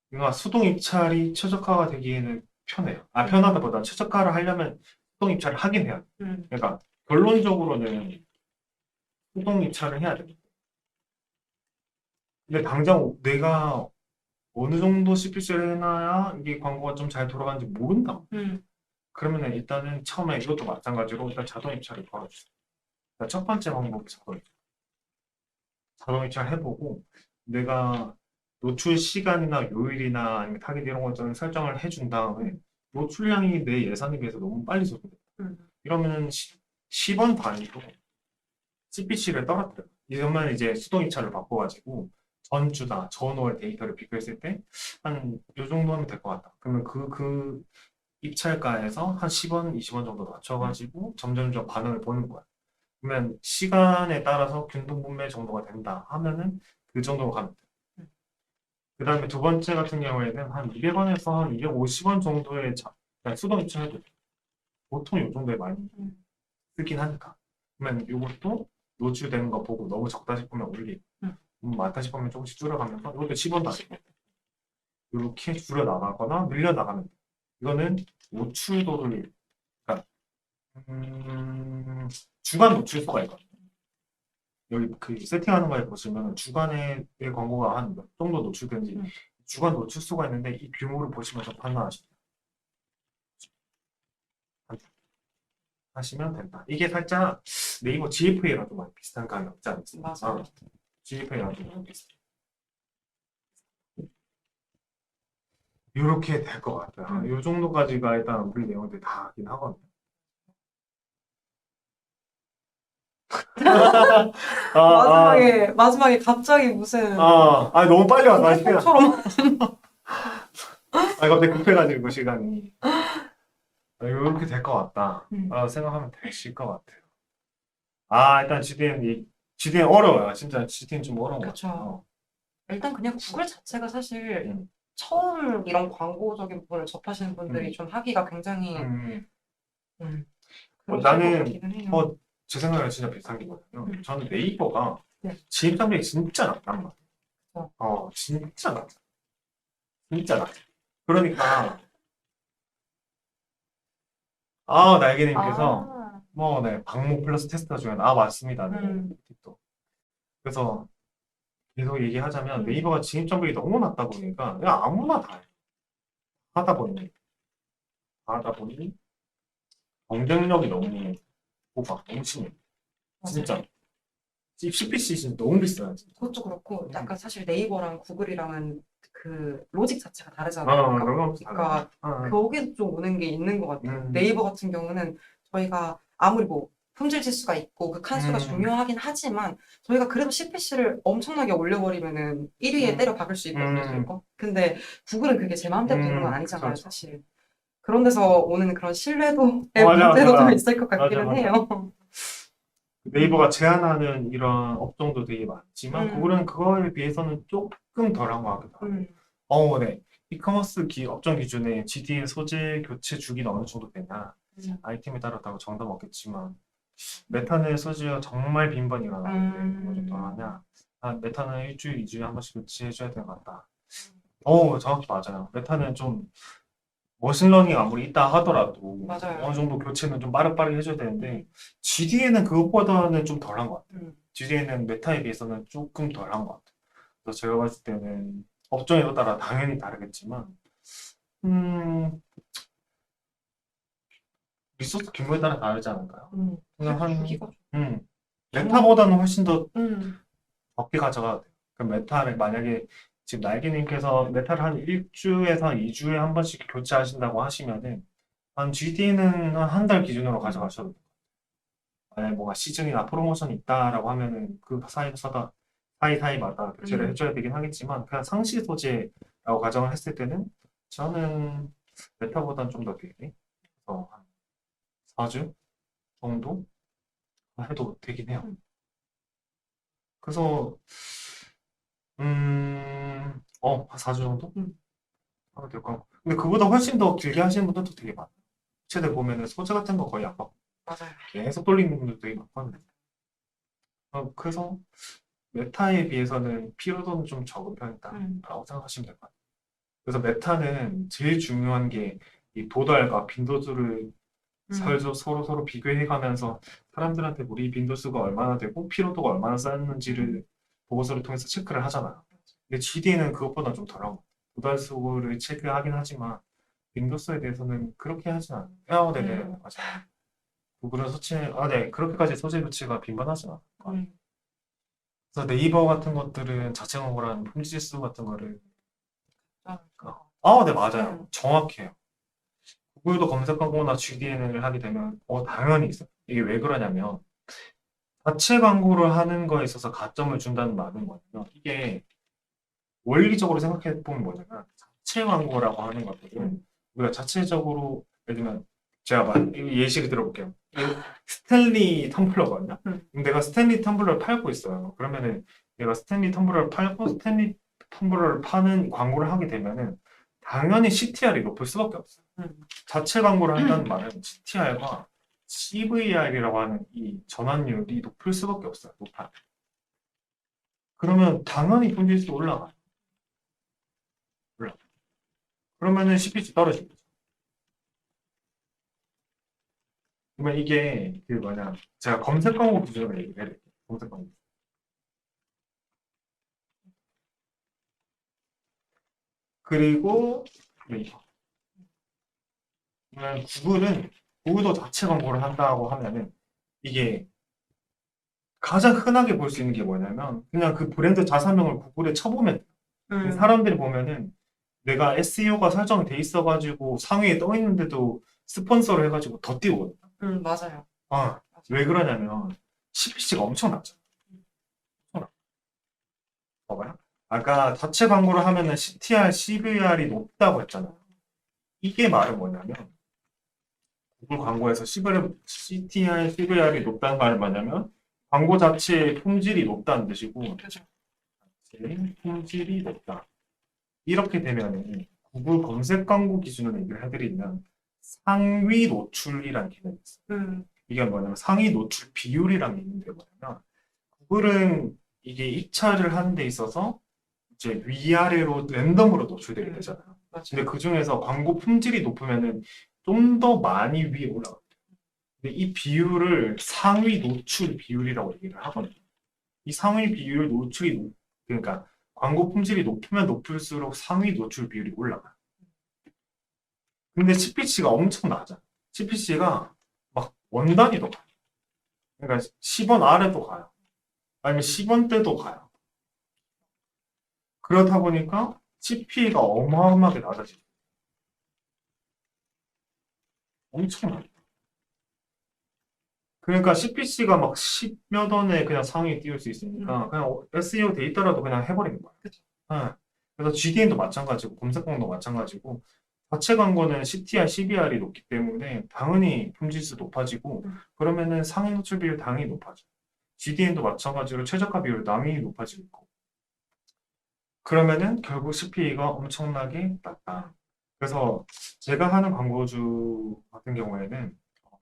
그러니까 수동 입찰이 최적화가 되기에는 편해요. 편하다보다 최적화를 하려면 수동 입찰을 하긴 해야 돼요. 그러니까 결론적으로는 수동 입찰을 해야 됩니다. 근데 당장 내가 어느 정도 CPC를 해놔야 이게 광고가 좀 잘 돌아가는지 모른다. 그러면 일단은 처음에 이것도 마찬가지로 일단 자동 입찰을 걸어주세요. 첫 번째 방법이 자동 입찰. 자동 입찰 해보고 내가 노출 시간이나 요일이나 아니면 타겟 이런 걸 좀 설정을 해준 다음에 노출량이 내 예산에 비해서 너무 빨리 소비돼. 이러면은 10원 단위로 CPC를 떨어뜨려. 이러면 이제 수동 입찰을 바꿔가지고 전주나 전월 데이터를 비교했을 때 한 요 정도 하면 될 것 같다. 그러면 그 입찰가에서 한 10원, 20원 정도 낮춰가지고 점점점 반응을 보는 거야. 그러면 시간에 따라서 균등분배 정도가 된다 하면은 그 정도로 가면 돼. 그 다음에 두 번째 같은 경우에는 한 200원에서 한 250원 정도의 그냥 수동 입찰해도 돼. 보통 이 정도에 많이 쓰긴 하니까. 그러면 이것도 노출되는 거 보고 너무 적다 싶으면 올리고, 많다 싶으면 조금씩 줄여가면서 이것도 10원 다 이렇게 줄여 나가거나 늘려 나가면 돼. 이거는 노출도를, 그러니까 주간 노출수가 있거든요. 여기 그 세팅하는 거에 보시면 주간의 광고가 한 몇 정도 노출되는지 주간 노출수가 있는데 이 규모를 보시면서 판단하시면 하시면 된다. 이게 살짝 네이버 GFA랑 좀 많이 비슷한 감이 없지 않습니까? 맞아요. GFA랑 좀 많이 비슷해. 이렇게 될 것 같아요. 이 정도까지가 일단 우리 내용들 다 하긴 하거든요. 마지막에 갑자기 무슨 너무 빨리 왔다. 폭포처럼 갑자기 급해가지고 시간이. 이렇게 될 것 같다. 생각하면 되실 것 같아요. 일단 GDN 어려워요. 진짜 GDN 좀 어려운 것 그쵸. 같아요. 일단 그냥 구글 자체가 사실 처음 이런 광고적인 부분을 접하시는 분들이 좀 하기가 굉장히 음. 나는 그러실 것 같기는 해요. 제 생각에는 진짜 비슷한 게 뭐냐면 저는 네이버가 네. 진입장벽이 진짜 낮단 말이야. 어. 진짜 낮아. 진짜 낮아. 그러니까 날개님께서 아, 네, 방목 플러스 테스터 중에 맞습니다. 네. 또. 그래서 계속 얘기하자면 네이버가 진입장벽이 너무 낮다 보니까 그냥 아무나 다 해. 하다 보니 경쟁력이 너무 높아. 너무 심해. 진짜. CPC 진짜 너무 비싸요. 진짜. 그것도 그렇고 약간 사실 네이버랑 구글이랑은 그 로직 자체가 다르잖아요. 그런 거 없어. 그러니까 거기서 좀 오는 게 있는 것 같아요. 음. 네이버 같은 경우는 저희가 아무리 뭐 품질 지수가 있고 그 칸수가 중요하긴 하지만 저희가 그래도 CPC를 엄청나게 올려버리면은 1위에 때려 박을 수 있거든요, 저희 거. 근데 구글은 그게 제 마음대로 되는 건 아니잖아요, 그쵸. 사실. 그런 데서 오는 그런 신뢰도의 맞아, 문제도 좀 맞아. 있을 것 같기는 맞아. 해요. 네이버가 제한하는 이런 업종도 되게 많지만 구글은 음, 그거에 비해서는 조금 덜한 것 같기도 하고. 음, 네. 이커머스 업종 기준에 GD의 소재 교체 주기는 어느 정도 되냐? 아이템에 따라 다르고 정답 없겠지만 메탄을 소지가 정말 빈번히 일어나는데 어느 정도 하냐? 메탄은 일주일, 이주에 한 번씩 교체해줘야 되는 것 같다. 정확히 맞아요. 메탄은 좀 머신러닝 아무리 있다 하더라도 맞아요. 어느 정도 교체는 좀 빠르게 해줘야 되는데 GD에는 그것보다는 좀 덜한 것 같아요. GD에는 메타에 비해서는 조금 덜한 것 같아요. 그래서 제가 봤을 때는 업종에 따라 당연히 다르겠지만 음, 리소스 규모에 따라 다르지 않을까요? 그냥 주기가 메타보다는 훨씬 더 음, 적게 가져가도 돼요. 그럼 메타를 만약에 지금 날개님께서 메타를 한 1주에서 2주에 한 번씩 교체하신다고 하시면은 한 GD는 한 달 기준으로 가져가셔도 돼요. 만약에 뭐가 시즌이나 프로모션이 있다라고 하면은 그 사이사이마다 교체를 해줘야 되긴 하겠지만 그냥 상시 소재라고 가정을 했을 때는 저는 메타보다는 좀 더 길게 한 4주 정도 해도 되긴 해요. 그래서 한 4주 정도? 하면 될 것 같고. 근데 그보다 훨씬 더 길게 하시는 분들도 되게 많아요. 최대 보면은 소재 같은 거 거의 안 받고 맞아요. 계속 돌리는 분들도 되게 많거든요. 그래서 메타에 비해서는 피로도는 좀 적은 편이다라고 생각하시면 될 것 같아요. 그래서 메타는 제일 중요한 게 이 도달과 빈도수를 서로 비교해가면서 사람들한테 우리 빈도수가 얼마나 되고 피로도가 얼마나 쌓였는지를 보고서를 통해서 체크를 하잖아요. 근데 GD는 그것보다 좀 덜하고 도달수를 체크하긴 하지만 빈도수에 대해서는 그렇게 하진 않아요. 네네 맞아요. 구글은 네 그렇게까지 소재 교체가 빈번하진 않아요. 그래서 네이버 같은 것들은 자체 광고라는 품질수 같은 거를 네 맞아요. 정확해요. 구글도 검색 광고나 GDN을 하게 되면 당연히 있어요. 이게 왜 그러냐면 자체 광고를 하는 거에 있어서 가점을 준다는 말은 뭐냐면 이게 원리적으로 생각해 보면 뭐냐면 자체 광고라고 하는 것들은 우리가 자체적으로 예를 들면 제가 예시를 들어볼게요. 스탠리 텀블러거든요. 그럼 내가 스탠리 텀블러를 팔고 있어요. 그러면은 내가 스탠리 텀블러를 팔고 스탠리 텀블러를 파는 광고를 하게 되면은 당연히 CTR이 높을 수밖에 없어요. 자체 광고를 한다는 말은 CTR과 CVR이라고 하는 이 전환율이 높을 수밖에 없어요. 높아. 그러면 당연히 품질도 올라가요. 그러면은 CPC 떨어집니다. 그러면 이게 그 뭐냐 제가 검색 광고 기준으로 얘기를 해드릴게요. 검색 광고. 그리고 네이버. 그러면 구글도 자체 광고를 한다고 하면은 이게 가장 흔하게 볼 수 있는 게 뭐냐면 그냥 그 브랜드 자사명을 구글에 쳐보면 사람들이 보면은 내가 SEO가 설정이 돼 있어가지고 상위에 떠 있는데도 스폰서를 해가지고 더 띄우거든요. 맞아요. 왜 그러냐면 CPC가 엄청 낮죠. 봐봐요. 아까 자체 광고를 하면은 CTR, CVR이 높다고 했잖아요. 이게 말은 뭐냐면 구글 광고에서 CTR, CVR이 높다는 말은 뭐냐면 광고 자체의 품질이 높다는 뜻이고 품질이 높다. 이렇게 되면은 구글 검색 광고 기준으로 얘기를 해드리면 상위 노출이라는 개념이 있어요. 음, 이게 뭐냐면 상위 노출 비율이라는 게 있는데 뭐냐면 구글은 이게 입찰을 하는 데 있어서 이제 위아래로 랜덤으로 노출되게 되잖아요. 근데 맞아요. 그 중에서 광고 품질이 높으면은 좀 더 많이 위에 올라가요. 근데 이 비율을 상위 노출 비율이라고 얘기를 하거든요. 이 상위 비율 그러니까 광고 품질이 높으면 높을수록 상위 노출 비율이 올라가요. 근데 CPC가 엄청 낮아. CPC가 막 원단위도 가요. 그러니까 10원 아래도 가요. 아니면 10원대도 가요. 그렇다 보니까 CP가 어마어마하게 낮아지죠. 엄청 낮아. 그러니까 CPC가 막 10몇 원에 그냥 상위에 띄울 수 있으니까 그냥 SEO 데이터라도 그냥 해버리는 거야. 그쵸. 네. 그래서 GDN도 마찬가지고 검색광도 마찬가지고 자체 광고는 CTR, CBR이 높기 때문에 당연히 품질수 높아지고 그러면은 상위 노출 비율 당연히 높아져. GDN도 마찬가지로 최저가 비율 당연히 높아지고 있고. 그러면은 결국 CPA가 엄청나게 낮다. 그래서 제가 하는 광고주 같은 경우에는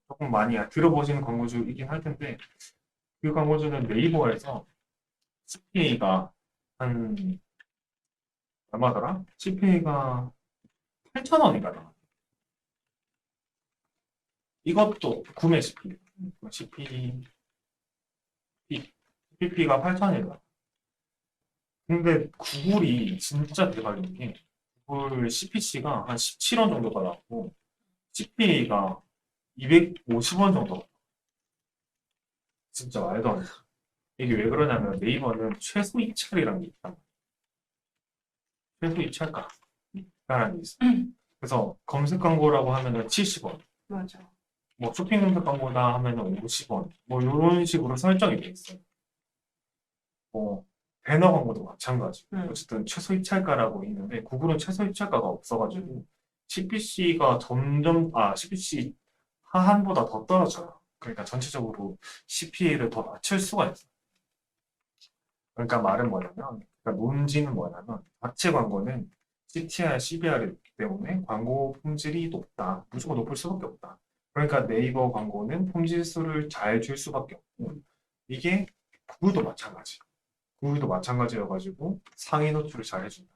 조금 많이 들어보시는 광고주이긴 할 텐데 그 광고주는 네이버에서 CPA가 한 얼마더라? CPA가 8,000원인가 나. 이것도 구매 CPA. CPP가 8,000원이다. 근데 구글이 진짜 대박인 게 구글 CPC가 한 17원 정도가 나왔고 CPA가 250원 정도. 진짜 말도 안 돼. 이게 왜 그러냐면 네이버는 최소 입찰이라는 게 있단 말이야. 최소 입찰가라는 게 있어. 그래서 검색 광고라고 하면은 70원, 맞아. 뭐 쇼핑 검색 광고다 하면은 50원, 뭐 이런 식으로 설정이 돼 있어요. 뭐 배너 광고도 마찬가지. 어쨌든 최소 입찰가라고 있는데 구글은 최소 입찰가가 없어가지고 CPC 하한보다 더 떨어져요. 그러니까 전체적으로 CPA를 더 낮출 수가 있어요. 그러니까 말은 뭐냐면, 그러니까 논지는 뭐냐면, 자체 광고는 CTR, CBR이 높기 때문에 광고 품질이 높다. 무조건 높을 수밖에 없다. 그러니까 네이버 광고는 품질수를 잘 줄 수밖에 없고, 이게 구글도 마찬가지. 구글도 마찬가지여가지고 상위 노출을 잘 해준다.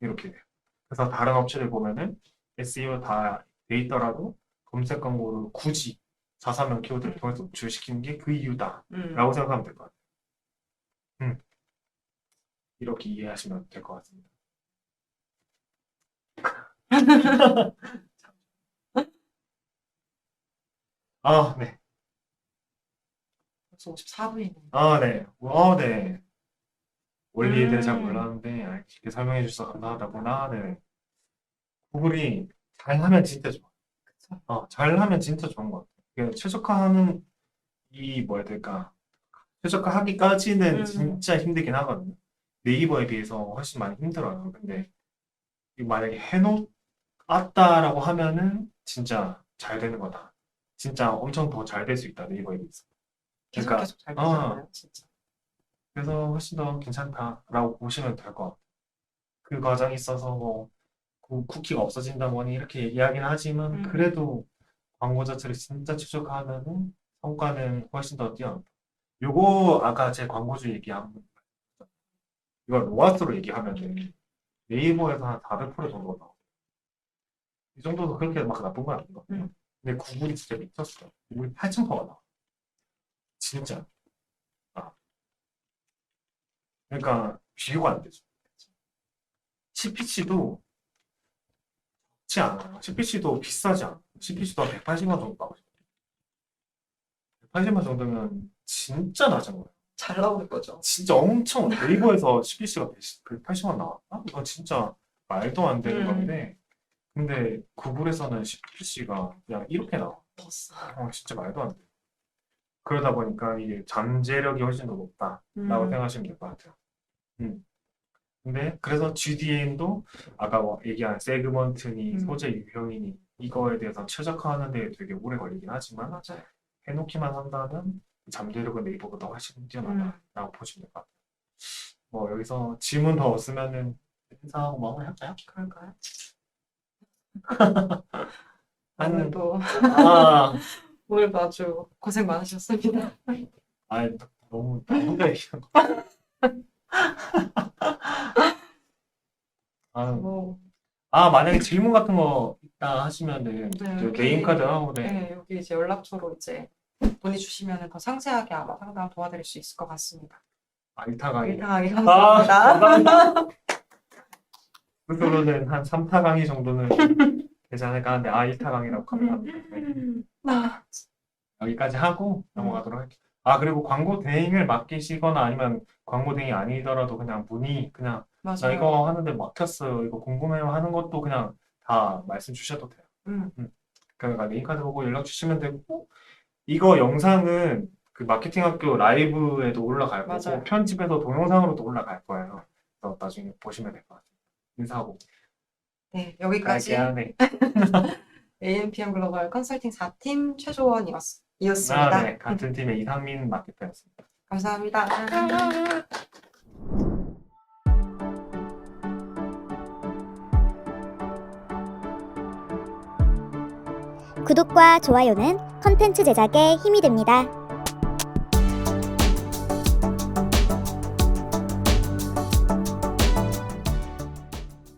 이렇게 돼요. 그래서 다른 업체들 보면은 SEO 다 돼 있더라도 검색 광고를 굳이 자사명 키워드를 통해서 노출시키는 게 그 이유다. 라고 생각하면 될 것 같아요. 음. 이렇게 이해하시면 될 것 같습니다. 아, 네. 벌써 54분이네. 아, 네. 네. 원리에 대해 잘 몰랐는데, 이렇게 설명해 주셔서 감사하다구나. 네. 구글이 잘하면 진짜 좋아. 그쵸. 잘하면 진짜 좋은 것 같아요. 최적화하는 뭐야 해야 될까? 최적화하기까지는 진짜 힘들긴 하거든요. 네이버에 비해서 훨씬 많이 힘들어요. 근데 만약에 해놓았다라고 하면은 진짜 잘 되는 거다. 진짜 엄청 더 잘 될 수 있다. 네이버에 비해서. 계속 그러니까 계속 잘 되잖아요, 진짜. 그래서 훨씬 더 괜찮다라고 보시면 될 것 같아요. 그 과정에 있어서 뭐 쿠키가 없어진다 뭐니 이렇게 얘기하긴 하지만 그래도 광고 자체를 진짜 최적화하면은 성과는 훨씬 더 뛰어난다. 요거 아까 제 광고주 얘기한 이걸 로아스로 얘기하면은 네이버에서 한 400% 정도 나와. 이 정도도 그렇게 막 나쁜 건 아니거든요. 근데 구글이 진짜 미쳤어. 구글이 8,000%가 나와. 진짜. 아, 그러니까 비교가 안 되죠. CPC도 그렇지 않아요. CPC도 비싸지 않아. CPC도 한 180만 정도 나오죠. 180만 정도면 진짜 낮은 거예요. 잘 나오는 거죠. 진짜 엄청 네이버에서 CPC가 180만 나왔나? 이건 진짜 말도 안 되는 건데 근데 구글에서는 CPC가 그냥 이렇게 나와. 진짜 말도 안 돼. 그러다 보니까 이게 잠재력이 훨씬 더 높다라고 생각하시면 될 것 같아요. 음. 근데 그래서 GDN도 아까 뭐 얘기한 세그먼트니 소재 유형이니 이거에 대해서 최적화하는 데 되게 오래 걸리긴 하지만 맞아요. 해놓기만 한다면 잠재력은 네이버보다 훨씬 뛰어나다라고 보시면 될 것 같아요. 뭐 여기서 질문 더 없으면은 인사하고 마무리할까요? 그럴까요? 오늘도 아, 오늘도 아주 고생 많으셨습니다. 아, 너무 나 혼자 얘기하는 거. 아, 뭐, 만약에 질문 같은 거 있다 하시면은 네, 그 여기, 메인 카드하고 네. 네, 여기 이제 연락처로 이제 문의 주시면 더 상세하게 아마 상담 도와드릴 수 있을 것 같습니다. 알타 강의. 일당하게 아, 감사합니다. 감사합니다. 스스로는 한 3타 강의 정도는 되지 않을까 하는데 1타 강의라고 감사합니다. 네. 아, 여기까지 하고 넘어가도록 할게요. 아, 그리고 광고 대행을 맡기시거나 아니면 광고 대행이 아니더라도 그냥 문의 그냥 나 맞아요. 이거 하는데 막혔어요. 이거 궁금해요 하는 것도 그냥 다 말씀 주셔도 돼요. 그러니까 메인카드 보고 연락 주시면 되고 이거 영상은 그 마케팅 학교 라이브에도 올라갈 거고 맞아요. 편집해서 동영상으로도 올라갈 거예요. 그래서 나중에 보시면 될 것 같아요. 인사하고 네, 여기까지 갈게. AMPM 글로벌 컨설팅 4팀 최조원이었습니다. 네, 같은 팀의 이상민 마케터였습니다. 감사합니다. 구독과 좋아요는 컨텐츠 제작에 힘이 됩니다.